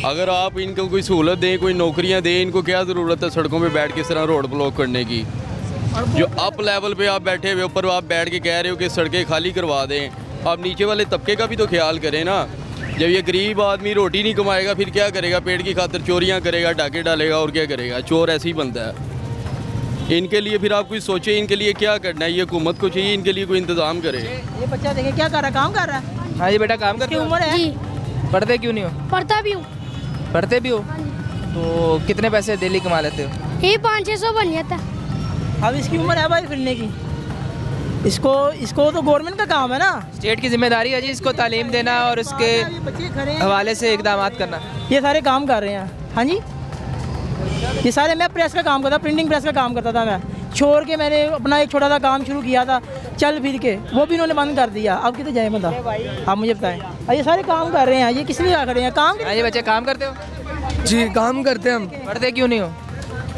अगर आप इनको कोई सहूलत दें, कोई नौकरियां दें, इनको क्या ज़रूरत है सड़कों पे बैठ के इस तरह रोड ब्लॉक करने की? जो अप लेवल पे आप बैठे हुए, ऊपर आप बैठ के कह रहे हो कि सड़कें खाली करवा दें, आप नीचे वाले तबके का भी तो ख्याल करें ना। जब ये गरीब आदमी रोटी नहीं कमाएगा फिर क्या करेगा? पेट की खातिर चोरियाँ करेगा, डाके डालेगा, और क्या करेगा? चोर ऐसे ही बनता है। इनके लिए फिर आप कुछ सोचें, इनके लिए क्या करना है, ये हुकूमत को चाहिए इनके लिए कोई इंतज़ाम करे। ये बच्चा देखें क्या कर रहा है, काम कर रहा है। हाँ जी बेटा, काम करते हो? उम्र है? पढ़ते क्यों नहीं हो? पढ़ता भी हूँ। पढ़ते भी हो? तो कितने पैसे डेली कमा लेते हो? ये 500-600 बन जाता है। अब इसकी उम्र है भाई फिरने की, इसको तो गवर्नमेंट का काम है ना, स्टेट की जिम्मेदारी है जी इसको तालीम देना और उसके हवाले से इकदाम करना। ये सारे काम कर रहे हैं। हाँ जी, ये सारे, मैं प्रेस का काम करता, प्रिंटिंग प्रेस का काम करता था, मैं छोड़ के मैंने अपना एक छोटा सा काम शुरू किया था चल फिर के, वो भी इन्होंने बंद कर दिया। अब कितने जाए बंदा, आप मुझे बताएं। ये सारे काम कर रहे हैं, ये किस लिए आ रहे हैं काम? ये बच्चे काम करते हो? जी काम करते हैं हम। पढ़ते क्यों नहीं हो?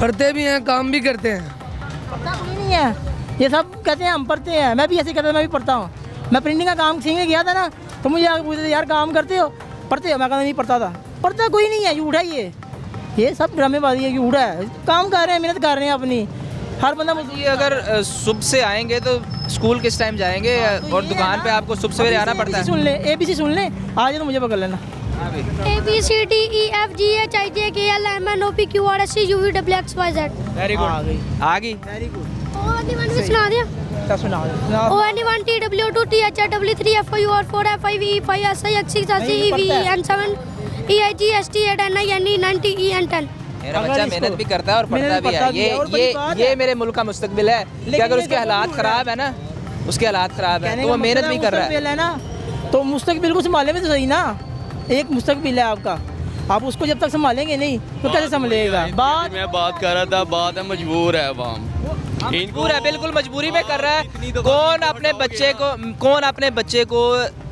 पढ़ते भी हैं, काम भी करते हैं। पढ़ता कोई नहीं है, ये सब कहते हैं हम पढ़ते हैं, मैं भी ऐसे कहता, मैं भी पढ़ता हूँ। मैं प्रिंटिंग का काम सीखने गया था ना, तो मुझे आगे पूछते यार काम करते हो, पढ़ते हो? मैं कहता नहीं पढ़ता था। पढ़ता कोई नहीं है, झूठा ही ये सब ड्रामेबाजी है, झूठा है। काम कर रहे हैं, मेहनत कर रहे हैं अपनी, हर बंदा। ये अगर सुबह से आएंगे तो स्कूल किस टाइम जाएंगे? और दुकान पे आपको सुबह सवेरे आना पड़ता है। सुन ले, ABC सुन ले, आज तो मुझे पकड़ लेना। A B C D E F G H I J K L M N O P Q R S T U V W X Y Z। Very good, आ गई। O anyone भी सुना दिया? क्या सुना O anyone T W 2 T H I W 3 F O U R 4 F I V E 5 S I X 6 S E V E N 7 E I G S T 8 N I N E 9 T E N 10। मेरा बच्चा मेहनत भी करता है और पढ़ता भी है। ये मेरे मुल्क का मुस्तकबिल है कि अगर उसके हालात ख़राब है ना, उसके हालात ख़राब है तो वो मेहनत भी कर रहा है ना, तो मुस्तकबिल को संभाले में तो सही ना। एक मुस्तकबिल है आपका, आप उसको जब तक संभालेंगे नहीं तो कैसे संभालेगा। मैं बात कर रहा था, बात है मजबूर है अवाम, मजबूर है, बिल्कुल मजबूरी में कर रहा है। कौन अपने बच्चे को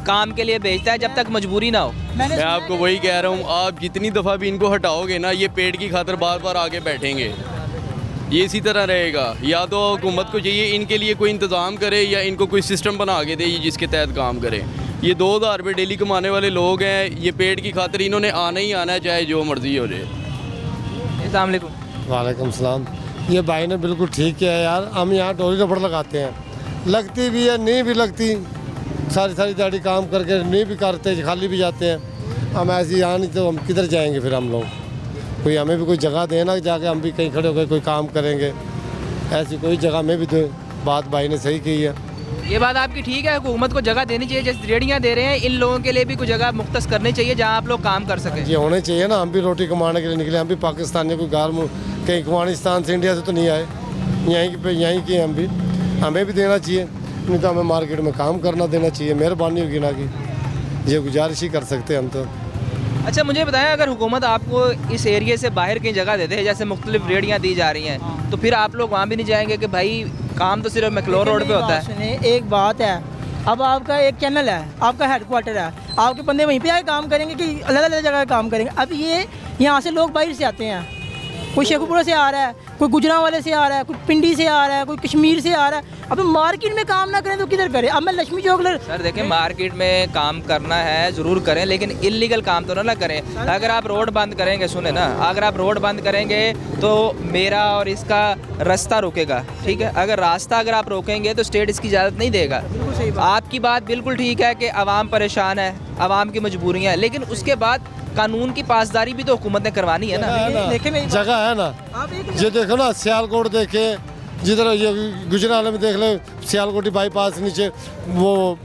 काम के लिए भेजता है जब तक मजबूरी ना हो। मैं आपको वही कह रहा हूँ, आप जितनी दफ़ा भी इनको हटाओगे ना, ये पेट की खातिर बार बार आगे बैठेंगे। ये इसी तरह रहेगा। या तो हुकूमत को चाहिए इनके लिए कोई इंतज़ाम करे या इनको कोई सिस्टम बना के दे जिसके तहत काम करे। ये 2000 रुपये डेली कमाने वाले लोग हैं, ये पेट की खातिर इन्होंने आना ही आना है, चाहे जो मर्ज़ी हो जाए। अस्सलाम वालेकुम। वालेकुम सलाम। ये भाई ने बिल्कुल ठीक किया है यार। हम यहाँ डोरी रबड़ लगाते हैं, लगती भी है, नहीं भी लगती, सारी सारी दिहाड़ी काम करके नहीं भी करते, खाली भी जाते हैं। हम ऐसे यहाँ नहीं तो हम किधर जाएंगे फिर हम लोग। कोई हमें भी कोई जगह देना, जाके हम भी कहीं खड़े होकर कोई काम करेंगे। ऐसी कोई जगह में भी दे। बात भाई ने सही की है। ये बात आपकी ठीक है, हुकूमत को जगह देनी चाहिए। जैसे रेहड़ियाँ दे रहे हैं, इन लोगों के लिए भी कोई जगह मुख्तस करनी चाहिए जहाँ आप लोग काम कर सकें। ये होने चाहिए ना। हम भी रोटी कमाने के लिए निकले, हम भी पाकिस्तानी, कोई गार कहीं अफगानिस्तान से, इंडिया से तो नहीं आए, यहीं के हम भी। हमें भी देना चाहिए, नहीं तो हमें मार्केट में काम करना देना चाहिए। मेहरबानी होगी ना कि ये गुजारिश ही कर सकते हैं हम तो। अच्छा मुझे बताएं, अगर हुकूमत आपको इस एरिया से बाहर कहीं जगह देते हैं, जैसे मुख्तलिफ रेहड़ियाँ दी जा रही हैं, तो फिर आप लोग वहाँ भी नहीं जाएंगे कि भाई काम तो सिर्फ मैक्लोर रोड पे होता है। एक बात है, अब आपका एक चैनल है, आपका हेडक्वार्टर है, आपके बंदे वहीं पे आके काम करेंगे कि अलग अलग जगह काम करेंगे। अब ये यहाँ से लोग बाहर से आते हैं, कोई शेखुपुरा से आ रहा है, कोई गुजरांवाले से आ रहा है, कोई पिंडी से आ रहा है, कोई कश्मीर से आ रहा है। अब मार्केट में काम ना करें तो किधर करें। अब मैं लक्ष्मी चौक सर देखें, मार्केट में काम करना है ज़रूर करें, लेकिन इल्लीगल काम तो ना करें। अगर आप रोड बंद करेंगे, सुने ना, अगर आप रोड बंद करेंगे तो मेरा और इसका रास्ता रुकेगा, ठीक है। अगर रास्ता अगर आप रोकेंगे तो स्टेट इसकी इजाज़त नहीं देगा। आपकी बात बिल्कुल ठीक है कि आवाम परेशान है, आवाम की मजबूरियाँ हैं, लेकिन उसके बाद कानून की पासदारी भी तो हुकूमत ने करवानी है ना। जगह है ना, ये देखो ना, सियालकोट देखे, जिधर ये गुजरात में देख लो, सियालकोटी बाईपास नीचे वो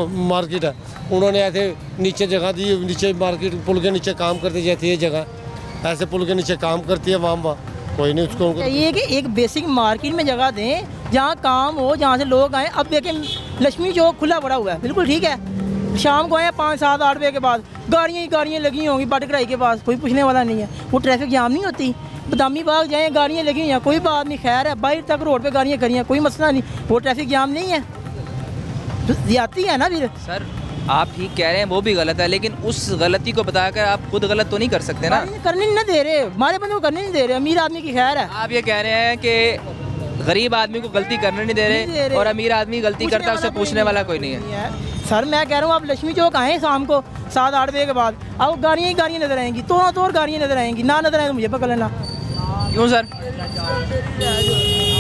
मार्केट है, उन्होंने ऐसे नीचे जगह दी, नीचे मार्केट पुल के नीचे काम करती जाती है। जगह ऐसे पुल के नीचे काम करती है वहाँ कोई नहीं उसको। ये कि एक बेसिक मार्केट में जगह दें जहाँ काम हो, जहाँ से लोग आए। अब देखें लक्ष्मी चौक खुला पड़ा हुआ है, बिल्कुल ठीक है। शाम को आए 5, 7, 8 बजे के बाद गाड़ियाँ लगी होंगी बटकराई के पास, कोई पूछने वाला नहीं है। वो ट्रैफिक जाम नहीं होती। बदामी बाग जाएँ, गाड़ियाँ लगी हुई हैं, कोई बात नहीं, खैर है। बाहर तक रोड पे गाड़ियाँ खड़ी हैं, कोई मसला नहीं, वो ट्रैफिक जाम नहीं है। तो ज्यादती है ना फिर। सर आप ठीक कह रहे हैं, वो भी गलत है, लेकिन उस गलती को बताकर आप खुद गलत तो नहीं कर सकते ना। करने नहीं दे रहे, हमारे बंदे को करने नहीं दे रहे। अमीर आदमी की खैर है। आप ये कह रहे हैं कि गरीब आदमी को गलती करने नहीं दे रहे और अमीर आदमी गलती करता है, उससे पूछने वाला कोई नहीं है। सर मैं कह रहा हूँ, आप लक्ष्मी चौक आए शाम को 7, 8 बजे के बाद, अब गाड़ियाँ नजर आएंगी, तोड़ गाड़ियाँ नजर आएंगी, ना नजर आए तो मुझे पकड़ लेना। क्यों सर?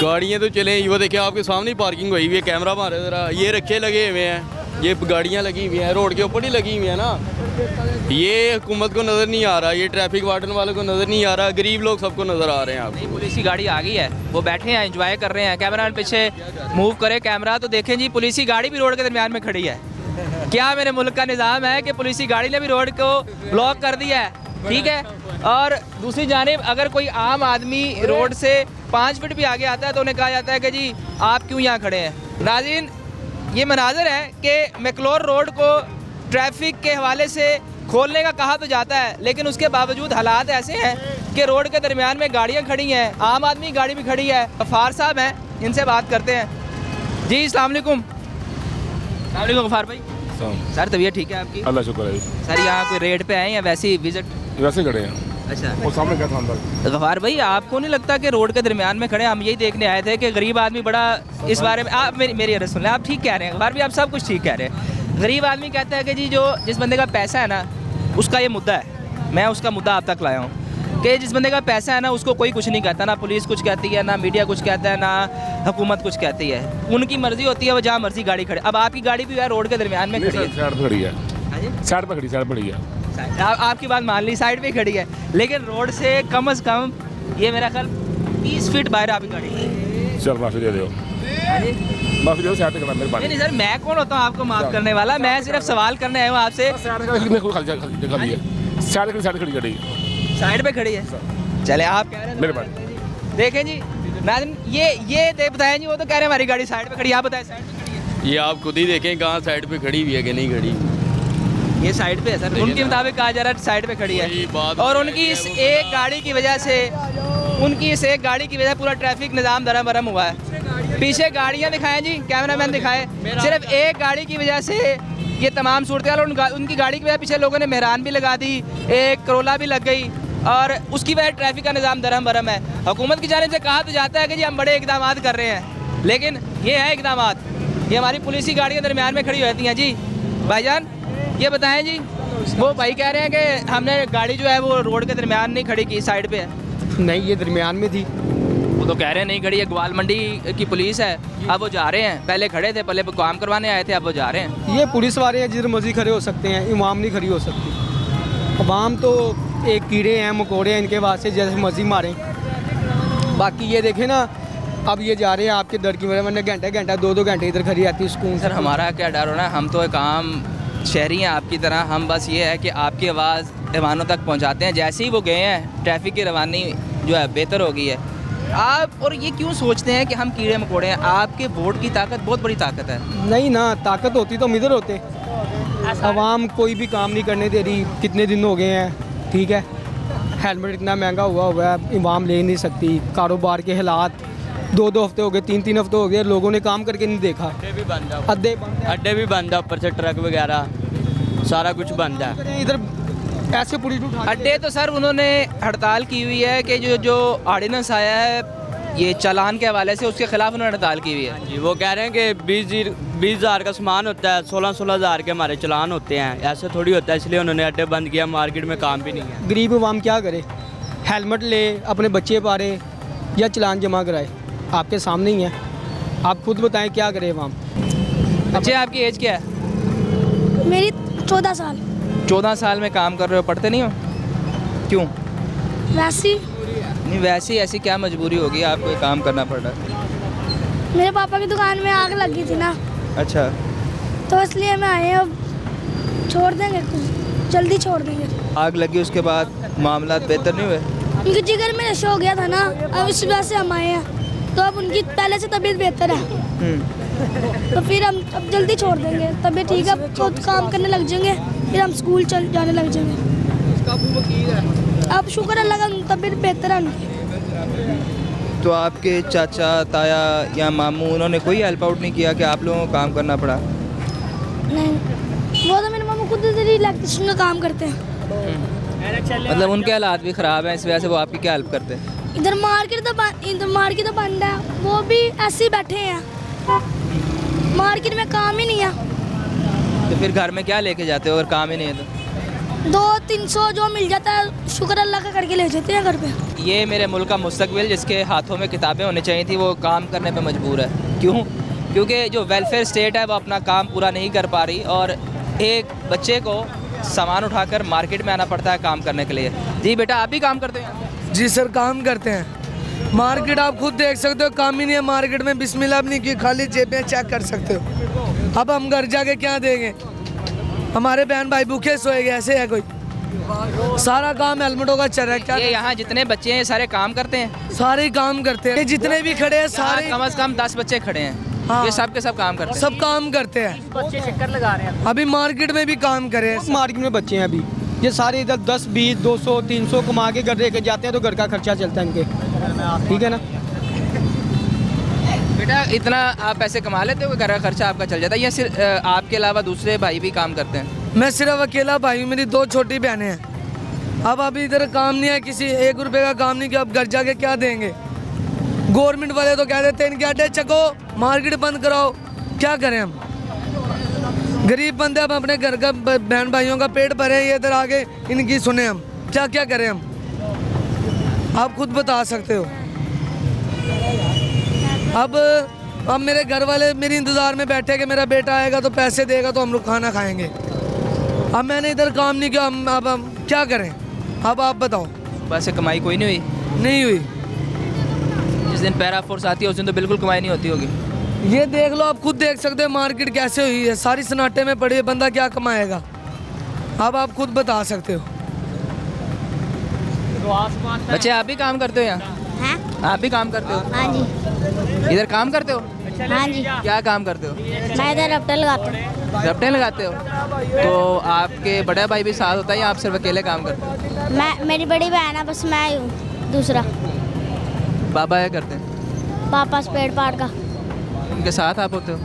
गाड़ियाँ तो चले, वो देखिए आपके सामने ही पार्किंग हुई हुई है, कैमरा मारे ज़रा, ये रखे लगे हुए हैं, ये गाड़ियाँ लगी हुई हैं, रोड के ऊपर ही लगी हुई हैं ना। ये हुकूमत को नज़र नहीं आ रहा, ये ट्रैफिक वार्डन वालों को नज़र नहीं आ रहा, गरीब लोग सबको नज़र आ रहे हैं। आप पुलिस की गाड़ी आ गई है, वो बैठे हैं, एंजॉय कर रहे हैं। कैमरा पीछे मूव करे कैमरा, तो देखें जी पुलिस की गाड़ी भी रोड के दरमियान में खड़ी है। क्या मेरे मुल्क का निज़ाम है कि पुलिस की गाड़ी ने भी रोड को ब्लॉक कर दिया है, ठीक है। और दूसरी जानिब अगर कोई आम आदमी रोड से 5 फीट भी आगे आता है तो उन्हें कहा जाता है कि जी आप क्यों यहाँ खड़े हैं। नाज़रीन, ये मनाजर है कि मैक्लोर रोड को ट्रैफिक के हवाले से खोलने का कहा तो जाता है, लेकिन उसके बावजूद हालात ऐसे हैं कि रोड के दरमियान में गाड़ियाँ खड़ी हैं, आम आदमी की गाड़ी भी खड़ी है। गफ़ार साहब हैं, इनसे बात करते हैं। जी अस्सलाम वालेकुम। गफ़ार भाई, सर तबीयत ठीक है आपकी? अल्लाह शुक्र है। सर यहाँ कोई रेड पे आए या वैसे ही विजिट? वैसे खड़े हैं। अच्छा, वो सामने क्या था अंदर? गफ़ार भाई, आपको नहीं लगता कि रोड के दरमियान में खड़े, हम यही देखने आए थे कि गरीब आदमी बड़ा इस बारे में, आप मेरी अर्ज़ सुन लें, आप ठीक कह रहे हैं गफ़ार भाई, आप सब कुछ ठीक कह रहे हैं। गरीब आदमी कहता है कि जी जिस बंदे का पैसा है ना, उसका ये मुद्दा है, मैं उसका मुद्दा आप तक लाया हूँ कि जिस बंदे का पैसा है ना, उसको कोई कुछ नहीं कहता, ना पुलिस कुछ कहती है, ना मीडिया कुछ कहता है, ना हुकूमत कुछ कहती है। उनकी मर्जी होती है, वो जहाँ मर्जी गाड़ी खड़े। अब आपकी गाड़ी भी है रोड के दरमियान में खड़ी है, साइड पर खड़ी है, साइड पर खड़ी है। आपकी बात मान ली, साइड पे ही खड़ी है, लेकिन रोड से कम से कम ये मेरा ख्याल 20 फीट बाहर आपकी गाड़ी है। चल माफी दे दो, माफी दो, साइड पे करना मेरे नहीं सर, मैं कौन होता हूँ आपको माफ करने वाला? मैं सिर्फ सवाल करने आया हूँ आपसे। साइड खड़ी गाड़ी साइड पे खड़ी है, चले आप कह रहे हैं मेरे पास। देखें जी नाज़रीन, ये बताएं जी, वो तो कह रहे हैं हमारी गाड़ी साइड पे खड़ी है, आप बताएं साइड पे खड़ी है। ये आप खुद ही देखें कहाँ साइड पे खड़ी हुई है कि नहीं खड़ी। ये साइड पे है सर, उनके मुताबिक कहा जा रहा है साइड पे खड़ी है, और उनकी इस एक गाड़ी की वजह से पूरा ट्रैफिक निज़ाम धर्म भरम हुआ है। पीछे गाड़ियाँ दिखाएं जी, कैमरामैन दिखाएं, सिर्फ एक गाड़ी की वजह से ये तमाम सूरत हाल, और उनकी गाड़ी की वजह पीछे लोगों ने मेहरान भी लगा दी, एक करोला भी लग गई, और उसकी वजह ट्रैफिक का निज़ाम धर्म भरम है। हुकूमत की जानिब से कहा तो जाता है कि जी हम बड़े इकदाम कर रहे हैं, लेकिन ये है इकदाम, ये हमारी पुलिस की गाड़ियाँ दरमियान में खड़ी होती हैं। जी भाईजान ये बताएं जी, वो भाई कह रहे हैं कि हमने गाड़ी जो है वो रोड के दरमियान नहीं खड़ी की, साइड पे है। नहीं, ये दरमियान में थी। वो तो कह रहे हैं नहीं खड़ी है, ग्वाल मंडी की पुलिस है, अब वो जा रहे हैं, पहले खड़े थे, पहले काम करवाने आए थे, अब वो जा रहे हैं। ये पुलिस वाले हैं, जिधर मर्जी खड़े हो सकते हैं, इमाम नहीं खड़ी हो सकती। अवाम तो एक कीड़े हैं, मकोड़े हैं, इनके वास्ते जैसे मर्जी मारें। बाकी ये देखें ना, अब ये जा रहे हैं आपके डर की वजह, वरना घंटा 2-2 घंटे इधर खड़ी रहती है सुकून। सर हमारा क्या डर होना, हम तो एक आम शहरी हैं आपकी तरह, हम बस ये है कि आपकी आवाज़ मेहमानों तक पहुंचाते हैं। जैसे ही वो गए हैं, ट्रैफिक की रवानी जो है बेहतर हो गई है। आप और ये क्यों सोचते हैं कि हम कीड़े मकोड़े हैं? आपके वोट की ताकत बहुत बड़ी ताकत है। नहीं ना, ताकत होती तो हम इधर होते। आवाम कोई भी काम नहीं करने दे रही, कितने दिन हो गए हैं, ठीक है, हेलमेट इतना महंगा हुआ है, इमाम ले नहीं सकती, कारोबार के हालात 2-2 हफ्ते हो गए, 3-3 हफ्ते हो गए, लोगों ने काम करके नहीं देखा। अड्डे भी बंद है, ऊपर से ट्रक वगैरह सारा कुछ बंद है। इधर ऐसे पुलिस उठा अड्डे तो सर उन्होंने हड़ताल की हुई है कि जो ऑर्डिनेंस आया है ये चालान के हवाले से, उसके खिलाफ उन्होंने हड़ताल की हुई है। जी, वो कह रहे हैं कि 20,000 का सामान होता है, 16,000 के हमारे चालान होते हैं, ऐसे थोड़ी होता है, इसलिए उन्होंने अड्डे बंद किया। मार्केट में काम भी नहीं है। गरीब अवाम क्या करे, हेलमेट ले, अपने बच्चे पारे या चालान जमा कराए, आपके सामने ही है, आप खुद बताएं क्या करे अवाम। बच्चे आपकी एज क्या है? मेरी 14 साल। 14 साल में काम कर रहे हो, पढ़ते नहीं हो? क्यों? वैसी नहीं, वैसी ऐसी क्या मजबूरी होगी आपको ये काम करना पड़ रहा है? मेरे पापा की दुकान में आग लग गई थी ना, अच्छा, तो इसलिए मैं आए, अब छोड़ देंगे, जल्दी छोड़ देंगे। आग लगी उसके बाद मामला बेहतर नहीं हुए? उनके जिगर में नशा हो गया था ना, अब इस वजह से हम आए हैं, तो अब उनकी पहले से तबीयत बेहतर है, तो फिर हम अब जल्दी छोड़ देंगे, तबीयत ठीक है, अब खुद काम करने लग जाएंगे, फिर हम स्कूल चल जाने लग जाएंगे। अब शुक्र अल्लाह का तबीयत बेहतर है उनकी। तो आपके चाचा ताया या मामू उन्होंने कोई हेल्प आउट नहीं किया कि आप लोगों को काम करना पड़ा? नहीं, वो तो मेरे मामू खुद इलेक्ट्रिशियन का काम करते हैं। मतलब उनके हालात भी ख़राब हैं, इस वजह से वो आपकी क्या हेल्प करते हैं? इधर मार्केट तो बंद है, वो भी ऐसे ही बैठे हैं, मार्केट में काम ही नहीं है। तो फिर घर में क्या लेके जाते हो अगर काम ही नहीं है तो? 200-300 जो मिल जाता है शुक्र अल्लाह का करके ले जाते हैं घर पे। ये मेरे मुल्क का मुस्तकबिल जिसके हाथों में किताबें होनी चाहिए थी, वो काम करने पे मजबूर है। क्यों? क्योंकि जो वेलफेयर स्टेट है वो अपना काम पूरा नहीं कर पा रही, और एक बच्चे को सामान उठाकर मार्केट में आना पड़ता है काम करने के लिए। जी बेटा, आप भी काम करते हैं? जी सर, काम करते हैं। मार्केट आप खुद देख सकते हो, काम ही नहीं है मार्केट में, बिस्मिल्लाह भी नहीं की, खाली जेबें चेक कर सकते हो। अब हम घर जाके क्या देंगे? हमारे बहन भाई भूखे सोएंगे, ऐसे है कोई? सारा काम हेलमेटों का चल रहा है। क्या ये यहाँ जितने बच्चे हैं सारे काम करते हैं? सारे काम करते हैं, ये जितने भी खड़े हैं सारे, कम से कम 10 बच्चे खड़े हैं। हाँ, ये सब के सब काम करते हैं? सब काम करते हैं। बच्चे चक्कर लगा रहे हैं, अभी मार्केट में भी काम करे। मार्केट में बच्चे हैं अभी, ये सारे इधर 10, 20, 200, 300 कमा के घर लेके जाते हैं, तो घर का खर्चा चलता है इनके, ठीक है ना? बेटा इतना आप पैसे कमा लेते हो, घर का खर्चा आपका चल जाता है, या सिर्फ आपके अलावा दूसरे भाई भी काम करते हैं? मैं सिर्फ अकेला भाई हूँ, मेरी 2 छोटी बहनें हैं। अब अभी इधर काम नहीं है, किसी 1 रुपए का काम नहीं किया, अब घर जाके क्या देंगे? गवर्नमेंट वाले तो कह देते हैं इनके अड्डे चको, मार्केट बंद कराओ, क्या करें हम? गरीब बंदे, अब अपने घर का बहन भाइयों का पेट भरे, ये इधर आगे इनकी सुने हम, क्या क्या करें हम? आप खुद बता सकते हो। अब मेरे घर वाले मेरे इंतज़ार में बैठे कि मेरा बेटा आएगा तो पैसे देगा तो हम लोग खाना खाएंगे। अब मैंने इधर काम नहीं किया, अब हम क्या करें? अब आप बताओ। सुबह से कमाई कोई नहीं हुई? नहीं हुई। जिस दिन पैरा फोर्स आती है उस दिन तो बिल्कुल कमाई नहीं होती होगी। ये देख लो, आप खुद देख सकते हैं मार्केट कैसे हुई है, सारी सन्नाटे में पड़ी है, बंदा क्या कमाएगा? अब आप खुद बता सकते हो। बच्चे आप भी काम करते हो यहाँ? आप भी काम करते हो? हाँ जी। इधर काम करते हो? हाँ जी। क्या काम करते हो? मैं इधर रफ्ते लगाता हूँ। रफ्ते लगाते हो? तो आपके बड़ा भाई भी साथ होता है या आप सिर्फ अकेले काम करते हो? मैं, मेरी बड़ी बहन है, बस मैं ही हूँ दूसरा। बाबा क्या करते हैं? पापा पेड़ पाड़ का। उनके साथ आप होते हो?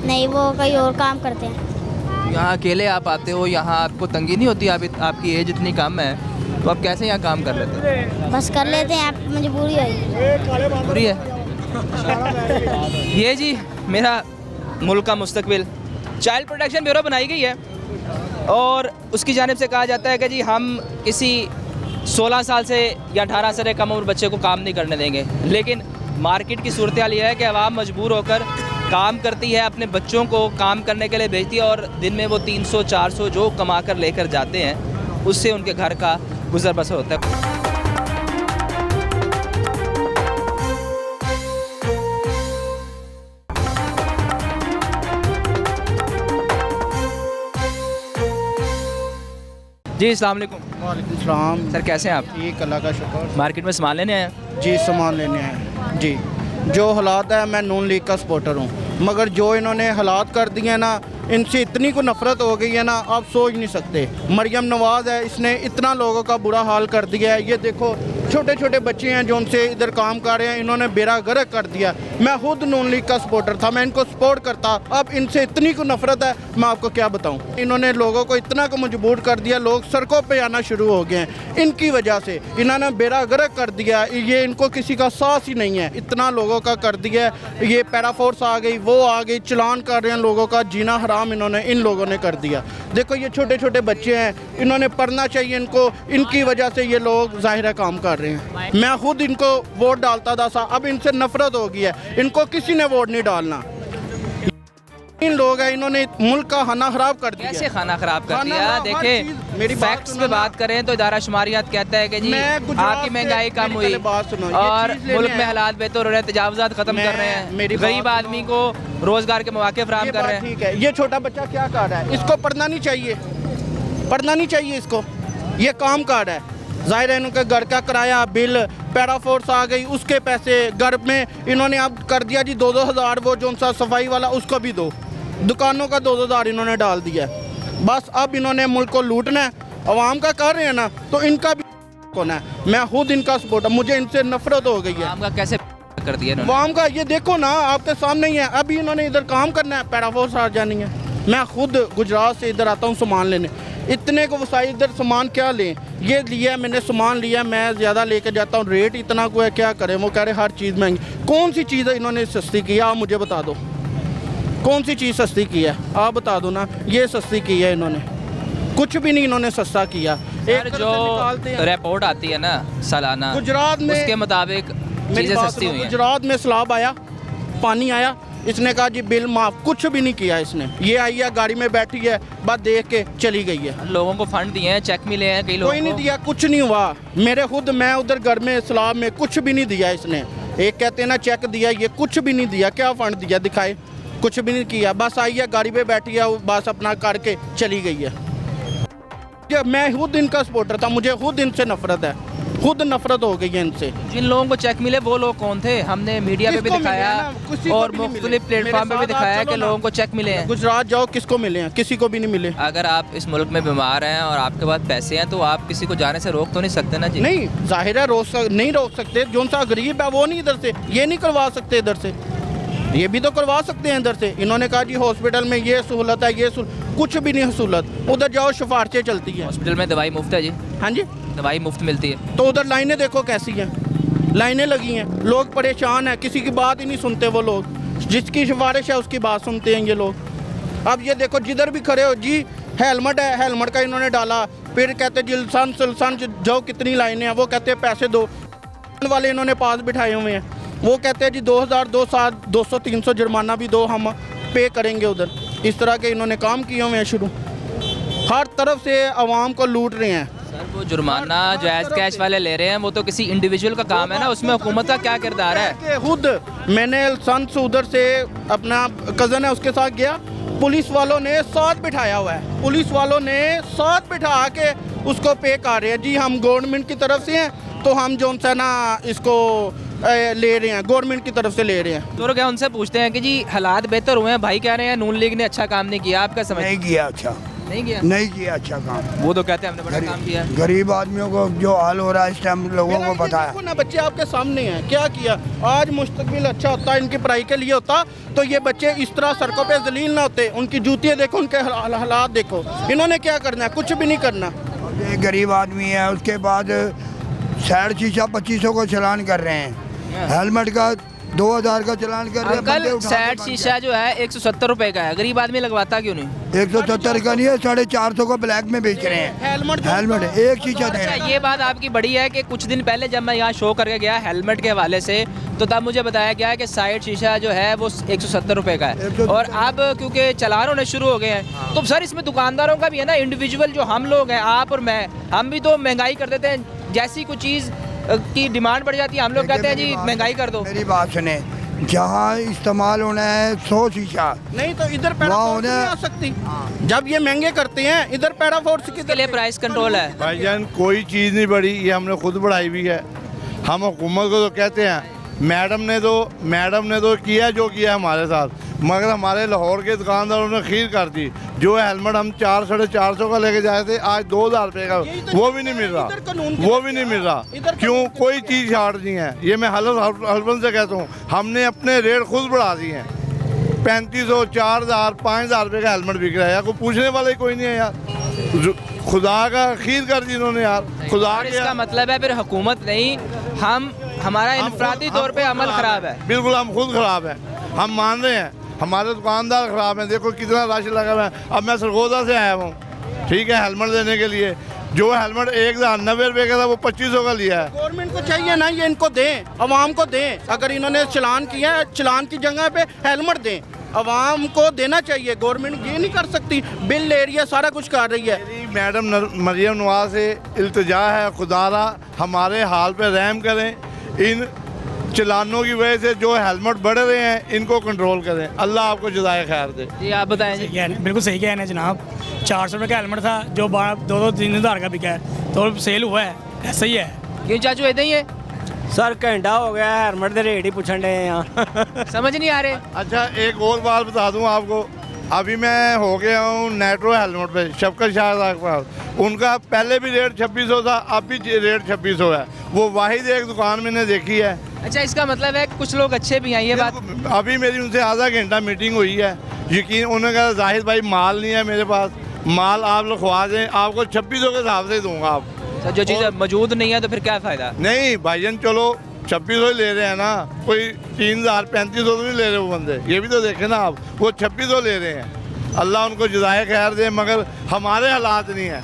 नहीं, वो कहीं और काम करते हैं। यहाँ अकेले आप आते हो, यहाँ आपको तंगी नहीं होती? आपकी एज इतनी कम है तो आप कैसे यहाँ काम कर लेते हो? बस कर लेते हैं, आप मजबूरी है। मजबूरी है। ये जी मेरा मुल्क का मुस्तकबिल। चाइल्ड प्रोटेक्शन ब्यूरो बनाई गई है और उसकी जानिब से कहा जाता है कि जी हम किसी 16 साल से या 18 साल से कम उम्र बच्चे को काम नहीं करने देंगे। लेकिन मार्केट की सूरत हाल यह है कि आवाम मजबूर होकर काम करती है, अपने बच्चों को काम करने के लिए भेजती है और दिन में वो 300-400 जो कमा कर लेकर जाते हैं उससे उनके घर का गुजर बसर होता है। जी अस्सलाम वालेकुम। वालेकुम सलाम। सर कैसे हैं आप? ठीक, अल्लाह का शुक्र। मार्केट में सामान लेने आए हैं? जी सामान लेने आए हैं जी। जो हालात है, मैं नून लीग का सपोर्टर हूँ, मगर जो इन्होंने हालात कर दिए हैं ना, इनसे इतनी को नफरत हो गई है ना, आप सोच नहीं सकते। मरियम नवाज़ है, इसने इतना लोगों का बुरा हाल कर दिया है। ये देखो छोटे छोटे बच्चे हैं जो उनसे इधर काम कर रहे हैं, इन्होंने बेड़ा गर्क कर दिया। मैं खुद नून लीग का सपोर्टर था, मैं इनको सपोर्ट करता। अब इनसे इतनी को नफरत है, मैं आपको क्या बताऊं। इन्होंने लोगों को इतना को मजबूर कर दिया, लोग सड़कों पे आना शुरू हो गए हैं इनकी वजह से। इन्होंने बेड़ा गर्क कर दिया, ये इनको किसी का सांस ही नहीं है, इतना लोगों का कर दिया। ये पैराफोर्स आ गई, वो आ गई, चलान कर रहे हैं लोगों का, जीना हराम इन्होंने इन लोगों ने कर दिया। देखो ये छोटे छोटे बच्चे हैं, इन्होंने पढ़ना चाहिए इनको, इनकी वजह से ये लोग ज़ाहिर है काम कर रहे हैं। मैं खुद इनको वोट डालता था, अब इनसे नफरत हो गई है, इनको किसी ने वोट नहीं डालना। इन लोग हैं, इन्होंने मुल्क का खाना खराब कर दिया। कैसे खाना खराब कर दिया? देखें, मेरी फैक्ट्स पे बात करें तो इदारा शुमारियात कहता है कि जी आपकी महंगाई कम हुई और मुल्क में हालात बेहतर हो रहे हैं, तजावुज़ात खत्म कर रहे हैं, गरीब आदमी को रोजगार के मौके फराहम कर रहे हैं। ठीक है, ये छोटा बच्चा क्या कर रहा है? इसको पढ़ना नहीं चाहिए, पढ़ना नहीं चाहिए इसको, ये काम कर रहा है। ज़ाहिर है इनके घर का किराया, बिल, पैराफोर्स आ गई, उसके पैसे, घर में इन्होंने अब कर दिया जी 2-2 हज़ार, वो जो सा सफाई वाला उसको भी दो, दुकानों का 2-2 हज़ार इन्होंने डाल दिया। बस अब इन्होंने मुल्क को लूटना है, अवाम का कर रहे हैं ना, तो इनका भी होना है। मैं खुद इनका सपोर्टर, मुझे इनसे नफरत हो गई है। आवाम का कैसे कर दिया इन्होंने? अवाम का ये देखो ना, आपके सामने ही है। अभी इन्होंने इधर काम करना है, पैराफोर्स आ जानी है। मैं खुद गुजरात से इधर आता हूँ सामान लेने, इतने को वसाई, इधर सामान क्या लें, ये लिया मैंने, सामान लिया, मैं ज़्यादा लेके जाता हूँ, रेट इतना को है, क्या करें। वो कह रहे हर चीज़ महंगी। कौन सी चीज़ इन्होंने सस्ती की है, आप मुझे बता दो, कौन सी चीज़ सस्ती की है, आप बता दो ना। ये सस्ती की है इन्होंने, कुछ भी नहीं इन्होंने सस्ता किया। एक जो रिपोर्ट आती है ना सालाना, गुजरात में उसके मुताबिक चीज़ें सस्ती हुई हैं। गुजरात में सैलाब आया, पानी आया, इसने कहा जी बिल माफ, कुछ भी नहीं किया इसने। ये आई है, गाड़ी में बैठी है, बस देख के चली गई है। लोगों को फंड दिए हैं, चेक मिले हैं कई लोगों को? कोई नहीं दिया, कुछ नहीं हुआ। मेरे खुद, मैं उधर घर में सैलाब में, कुछ भी नहीं दिया इसने। एक कहते हैं ना चेक दिया, ये कुछ भी नहीं दिया। क्या फंड दिया दिखाए? कुछ भी नहीं किया, बस आई है, गाड़ी पे बैठी है, बस अपना करके चली गई है। मैं खुद इनका सपोर्टर था, मुझे खुद इनसे नफरत है, खुद नफरत हो गई है इनसे। जिन लोगों को चेक मिले वो लोग कौन थे? हमने मीडिया पे भी दिखाया और मुख्तलिफ प्लेटफॉर्म पे भी दिखाया कि लोगों को चेक मिले हैं। गुजरात जाओ, किसको मिले हैं? किसी को भी नहीं मिले। अगर आप इस मुल्क में बीमार हैं और आपके पास पैसे हैं तो आप किसी को जाने से रोक तो नहीं सकते ना जी? नहीं, जाहिर है नहीं रोक सकते। जो सा गरीब है वो नहीं इधर से, ये नहीं करवा सकते इधर से, ये भी तो करवा सकते हैं इधर से। इन्होंने कहा जी हॉस्पिटल में ये सहूलत है, ये कुछ भी नहीं सहूलत। उधर जाओ, सिफारिशें चलती है। हॉस्पिटल में दवाई मुफ्त है जी? हाँ जी, दवाई मुफ्त मिलती है। तो उधर लाइनें देखो कैसी हैं, लाइनें लगी हैं, लोग परेशान हैं, किसी की बात ही नहीं सुनते वो लोग। जिसकी सिफारिश है उसकी बात सुनते हैं ये लोग। अब ये देखो जिधर भी खड़े हो जी, हेलमेट है, हेलमेट का इन्होंने डाला, फिर कहते जिलसन जाओ, कितनी लाइनें हैं, वो कहते पैसे दो वाले इन्होंने पास बिठाए हुए हैं। वो कहते हैं जी 2000, 200-300 जुर्माना भी दो, हम पे करेंगे उधर। इस तरह के इन्होंने काम किए हुए हैं शुरू। हर तरफ से आवाम को लूट रहे हैं। सर वो जुर्माना जायज़ कैश वाले ले रहे हैं, वो तो किसी इंडिविजुअल का काम है ना, उसमें हुकूमत का क्या किरदार है? कि खुद मैंने सन से उधर से अपना कज़न है उसके साथ गया, पुलिस वालों ने साथ बिठाया हुआ है, पुलिस वालों ने साथ बिठा के उसको पे कर रहे हैं। जी हम गवर्नमेंट की तरफ से हैं तो हम जो है ना इसको ले रहे हैं, गवर्नमेंट की तरफ से ले रहे हैं। तो क्या उनसे पूछते हैं कि जी हालात बेहतर हुए हैं, भाई कह रहे हैं नून लीग ने अच्छा काम नहीं किया, आपका समझ नहीं किया अच्छा, नहीं किया अच्छा काम। वो तो कहते हैं हमने बड़ा काम किया। गरीब आदमियों को जो हाल हो रहा है इस टाइम लोगों को पता है। देखो ना बच्चे आपके सामने हैं, क्या किया। आज मुस्तकबिल अच्छा होता, इनकी पढ़ाई के लिए होता तो ये बच्चे इस तरह सड़कों पे जलील ना होते। उनकी जूतियाँ देखो, उनके हालात देखो, इन्होंने क्या करना है, कुछ भी नहीं करना। ये गरीब आदमी है, उसके बाद साइड शीशा 2500 को चलान कर रहे हैं, हेलमेट का 2000 का चलान कर रहे हैं। अंकल सैड शीशा जो है 170 रुपए का है, गरीब आदमी लगवाता क्यों नहीं? 170 का नहीं है, 450 को ब्लैक में बेच रहे हैं। हेलमेट एक शीशा दे रहे हैं। ये बात आपकी बड़ी है कि कुछ दिन पहले जब मैं यहाँ शो करके गया हेलमेट के हवाले से, तो तब मुझे बताया गया कि साइड शीशा जो है वो 170 रुपए का है, और अब क्योंकि चलान होने शुरू हो गए हैं, तो सर इसमें दुकानदारों का भी है ना, इंडिविजुअल जो हम लोग हैं, आप और मैं, हम भी तो महंगाई कर देते हैं। जैसी कोई चीज़ की डिमांड बढ़ जाती है, हम लोग कहते हैं जी महंगाई कर दो। मेरी बात सुने, जहाँ इस्तेमाल होना है 100 शीशा, नहीं तो इधर पैराफोर्स नहीं आ सकती। जब ये महंगे करते हैं इधर पैराफोर्स के लिए प्राइस कंट्रोल है। भाईजान कोई चीज़ नहीं बढ़ी, ये हमने खुद बढ़ाई हुई है। हम हुकूमत को तो कहते हैं, मैडम ने तो किया जो किया हमारे साथ, मगर हमारे लाहौर के दुकानदारों ने खीर कर दी। जो हेलमेट हम 400-450 का लेके जाए थे, आज 2000 रुपये का वो भी नहीं मिल रहा, वो भी नहीं मिल रहा। क्यों? कोई चीज़ छाड़ नहीं है। ये मैं हलफन से कहता हूँ, हमने अपने रेट खुद बढ़ा दिए हैं। 3500, 4000, 5000 रुपये का हेलमेट बिक रहा है, कोई पूछने वाला ही कोई नहीं है यार। खुदा का खीर कर दी इन्होंने यार, खुदा के। इसका मतलब है फिर हुकूमत नहीं, हमारा इनफरादी तौर पे अमल खराब है। बिल्कुल हम खुद खराब है, हम मान रहे हैं, हमारे दुकानदार खराब हैं। देखो कितना रश लगा हुआ है। अब मैं सरगोदा से आया हूँ, ठीक है, हेलमेट देने के लिए। जो हेलमेट 1090 रुपये का था वो 2500 का लिया है। गवर्नमेंट को चाहिए ना ये इनको दें, अवाम को दें। अगर इन्होंने चलान किया है, चलान की जगह पे हेलमेट दें, अवाम को देना चाहिए। गवर्नमेंट ये नहीं कर सकती, बिल ले रही है, सारा कुछ कर रही है। मैडम मरियम नवाज से इल्तिजा है, खुदारा हमारे हाल पे रहम करें। इन चलानों की वजह से जो हेलमेट बढ़ रहे हैं इनको कंट्रोल करें। अल्लाह आपको जज़ाए खैर दे। जी आप बताएं जी। बिल्कुल सही कह रहे हैं जनाब, 400 रुपये का हेलमेट था जो 2-3 हज़ार का बिका है, तो सेल हुआ है, ऐसा ही है। क्यों चाचू इतना ही है? सर घंटा हो गया हेलमेट के रेट ही पूछने डे यहाँ समझ नहीं आ रहे। अच्छा एक और बात बता दूं आपको, अभी मैं हो गया हूँ नेट्रो हेलमेट पे शफकत शाह साहब के पास। उनका पहले भी रेट 2600 था, अब भी रेट 2600 है। वो वाहिद एक दुकान मैंने देखी है। अच्छा इसका मतलब है कुछ लोग अच्छे भी हैं, ये बात। अभी मेरी उनसे आधा घंटा मीटिंग हुई है, यकीन। उन्होंने कहा जाहिद भाई माल नहीं है मेरे पास, माल आप लिखवा दें, आपको 2600 के हिसाब से दूंगा। आप जो चीज़ मौजूद नहीं है तो फिर क्या फ़ायदा? नहीं भाईजान चलो 2600 ही ले रहे हैं ना, कोई 3000-3500 तो नहीं ले रहे वो बंदे, ये भी तो देखें ना आप। वो 2600 ले रहे हैं, अल्लाह उनको जज़ाए खैर दे, मगर हमारे हालात नहीं है।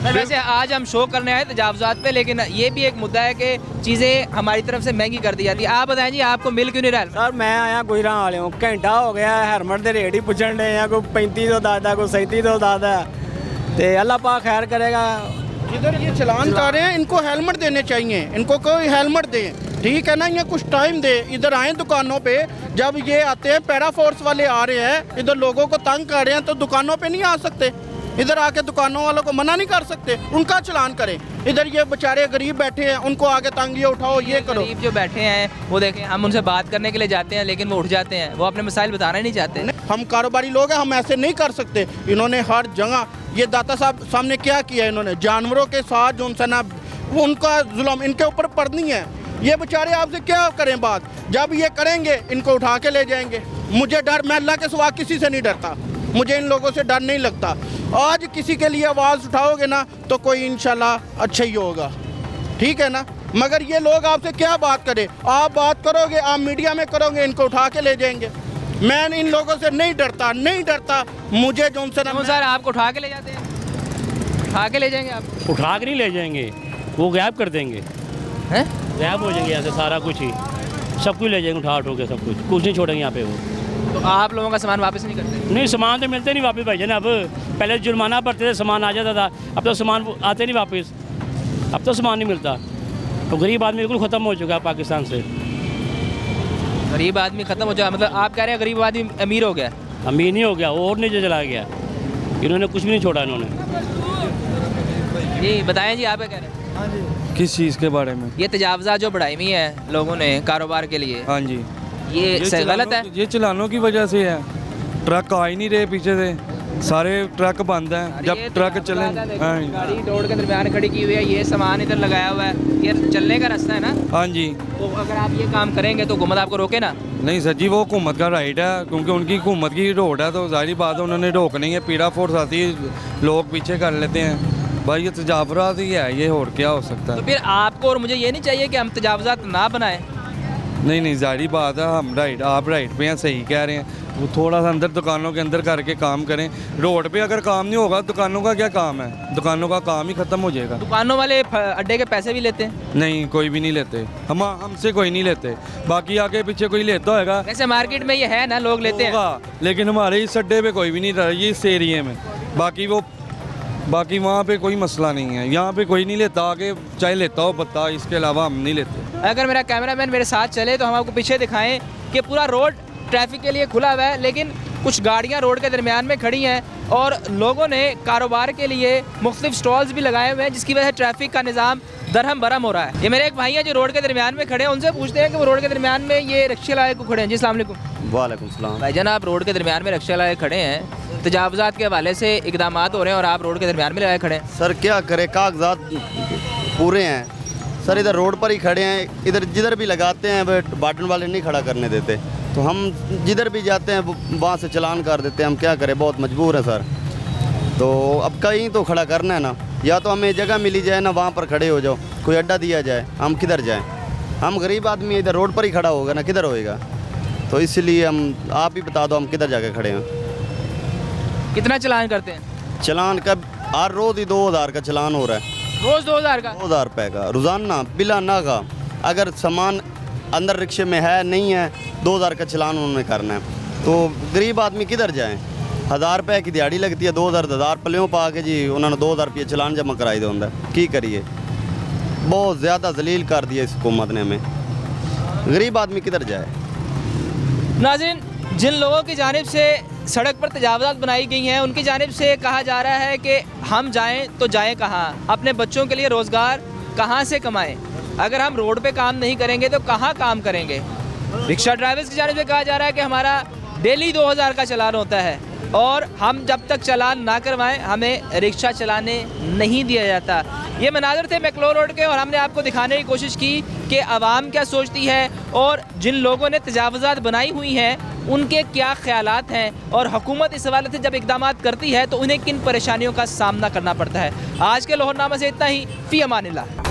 वैसे आज हम शो करने आए तजावुज़ात पे, लेकिन ये भी एक मुद्दा है कि चीज़ें हमारी तरफ से महंगी कर दी जाती है। आप बताएं जी आपको मिल क्यों नहीं रहा? सर मैं आया गुजरा वाले हूँ, घंटा हो गया हेलमेट के रेट ही पूछने डे हैं, कोई 3500 दादा, कोई 3700 दादा, तो अल्लाह पाक खैर करेगा। इधर ये चलान कर रहे हैं, इनको हेलमेट देने चाहिए, इनको कोई हेलमेट दें, ठीक है ना। ये कुछ टाइम दे, इधर आए दुकानों पे। जब ये आते हैं पैराफोर्स वाले आ रहे हैं, इधर लोगों को तंग कर रहे हैं, तो दुकानों पे नहीं आ सकते। इधर आके दुकानों वालों को मना नहीं कर सकते, उनका चलान करें। इधर ये बेचारे गरीब बैठे हैं, उनको आगे तंग ये उठाओ, ये करो। गरीब जो बैठे हैं वो देखें, हम उनसे बात करने के लिए जाते हैं लेकिन वो उठ जाते हैं, वो अपने मसाइल बताना नहीं चाहते। हम कारोबारी लोग हैं, हम ऐसे नहीं कर सकते। इन्होंने हर जगह ये दाता साहब सामने क्या किया, इन्होंने जानवरों के साथ जो उनसे ना उनका जुल्म इनके ऊपर पड़नी है। ये बेचारे आपसे क्या करें बात, जब ये करेंगे इनको उठा के ले जाएंगे। मुझे डर, मैं अल्लाह के सिवा किसी से नहीं डरता, मुझे इन लोगों से डर नहीं लगता। आज किसी के लिए आवाज़ उठाओगे ना तो कोई इंशाल्लाह अच्छा ही होगा, ठीक है ना। मगर ये लोग आपसे क्या बात करें, आप बात करोगे, आप मीडिया में करोगे, इनको उठा के ले जाएंगे। मैं इन लोगों से नहीं डरता, नहीं डरता। मुझे जो उनसे ना सर आपको उठा के ले जाते हैं, उठा के ले जाएंगे आप? उठा के नहीं ले जाएंगे, वो गायब कर देंगे, हैं गायब हो जाएंगे ऐसे सारा कुछ ही, सब कुछ ले जाएंगे उठा के, सब कुछ नहीं छोड़ेंगे यहाँ पे वो। तो आप लोगों का सामान वापस नहीं करते? नहीं सामान तो मिलते नहीं वापस भाईजान। अब पहले जुर्माना भरते थे, सामान आ जाता था, अब तो सामान आते नहीं वापस, अब तो सामान नहीं मिलता। तो गरीब आदमी बिल्कुल ख़त्म हो चुका है पाकिस्तान से। गरीब आदमी ख़त्म हो जाए मतलब आप कह रहे हैं गरीब आदमी अमीर हो गया? अमीर नहीं हो गया, और नीचे चला गया, इन्होंने कुछ भी नहीं छोड़ा इन्होंने। जी बताएं जी, आप क्या कह रहे हैं? किस चीज़ के बारे में? ये तजावज़ात जो बढ़ाई हुई है लोगों ने कारोबार के लिए, हाँ जी, ये सही गलत है? ये चलानों की वजह से है। ट्रक आ ही नहीं रहे पीछे से, सारे ट्रक बंद हैं। जब ट्रक चले, हाँ गाड़ी रोड के दरमियान खड़ी की हुई है, ये सामान इधर लगाया हुआ है, ये चलने का रास्ता है ना? हाँ जी। तो अगर आप ये काम करेंगे तो हुकूमत आपको रोके ना? नहीं सर जी, वो हुकूमत का राइट है, क्योंकि उनकी हुकूमत की रोड है, तो जाहिर बात है उन्होंने रोकनी है। पीड़ा फोर्स आती है, लोग पीछे कर लेते हैं। भाई ये तजावज़ात ही है, ये और क्या हो सकता है? तो फिर आपको और मुझे ये नहीं चाहिए कि हम तजावज़ात ना बनाएं? नहीं जाहिर बात है, हम राइट, आप राइट पे हैं, सही कह रहे हैं। वो थोड़ा सा अंदर दुकानों के अंदर करके काम करें। रोड पे अगर काम नहीं होगा, दुकानों का क्या काम है? दुकानों का काम ही ख़त्म हो जाएगा। दुकानों वाले अड्डे के पैसे भी लेते हैं? नहीं, कोई भी नहीं लेते, हमसे कोई नहीं लेते, बाकी आगे पीछे कोई लेता होगा। वैसे मार्केट में ये है ना, लोग लेते हैं, लेकिन हमारे इस अड्डे पे कोई भी नहीं रहा, ये इस एरिए में। बाकी वहाँ पे कोई मसला नहीं है, यहाँ पे कोई नहीं लेता, आगे चाहे लेता हो पता, इसके अलावा हम नहीं लेते। अगर मेरा कैमरामैन मेरे साथ चले तो हम आपको पीछे दिखाएं कि पूरा रोड ट्रैफिक के लिए खुला हुआ है, लेकिन कुछ गाड़ियां रोड के दरमियान में खड़ी हैं और लोगों ने कारोबार के लिए मुख्तलिफ स्टॉल्स भी लगाए हुए हैं, जिसकी वजह से ट्रैफिक का निज़ाम दरहम बरहम हो रहा है। ये मेरे एक भाई हैं जो रोड के दरमियान में खड़े हैं, उनसे पूछते हैं कि वो रोड के दरमियान में ये रिक्शे लाए को खड़े हैं। जी अस्सलाम वालेकुम। वालेकुम सलाम। भाईजान, आप रोड के दरमियान में रिक्शा लाए खड़े हैं, तजावज़ात के हवाले से इक़दाम हो रहे हैं और आप रोड के दरमियान में लगाए खड़े हैं। सर क्या करें, कागजात पूरे हैं सर, इधर रोड पर ही खड़े हैं, इधर जिधर भी लगाते हैं बाटन वाले नहीं खड़ा करने देते, तो हम जिधर भी जाते हैं वहाँ से चलान कर देते हैं। हम क्या करें, बहुत मजबूर हैं सर। तो अब कहीं तो खड़ा करना है ना, या तो हमें जगह मिली जाए ना, वहाँ पर खड़े हो जाओ, कोई अड्डा दिया जाए, हम किधर जाएं? हम गरीब आदमी इधर रोड पर ही खड़ा होगा ना, किधर होएगा? तो इसलिए हम, आप ही बता दो हम किधर जाके खड़े हैं। कितना चलान करते हैं? चलान का हर रोज़ ही 2000 का चलान हो रहा है। रोज़ 2000 का? 2000 रुपये का रोज़ाना बिला ना का। अगर सामान अंदर रिक्शे में है नहीं है, 2000 का चलान उन्होंने करना है। तो गरीब आदमी किधर जाए? 1000 रुपये की दिहाड़ी लगती है, 2000 पलियों पा के जी उन्होंने 2000 रुपये चलान जमा कराई दे होंगे। की करिए, बहुत ज़्यादा जलील कर दिया इस हुकूमत ने हमें, गरीब आदमी किधर जाए? नाज़रीन, जिन लोगों की जानिब से सड़क पर तजावज़ात बनाई गई हैं, उनकी जानिब से कहा जा रहा है कि हम जाएं तो जाएं कहाँ? अपने बच्चों के लिए रोज़गार कहाँ से कमाएं? अगर हम रोड पे काम नहीं करेंगे तो कहाँ काम करेंगे? रिक्शा ड्राइवर्स की जानिब से कहा जा रहा है कि हमारा डेली 2000 का चलान होता है और हम जब तक चलान ना करवाएं हमें रिक्शा चलाने नहीं दिया जाता। ये मनाज़र थे मैक्लोर रोड के और हमने आपको दिखाने की कोशिश की कि आवाम क्या सोचती है और जिन लोगों ने तजावज़ात बनाई हुई हैं उनके क्या ख्यालात हैं और हुकूमत इस हवाले से जब इक़दाम करती है तो उन्हें किन परेशानियों का सामना करना पड़ता है। आज के लाहौरनामा से इतना ही। फ़ी अमानिल्लाह।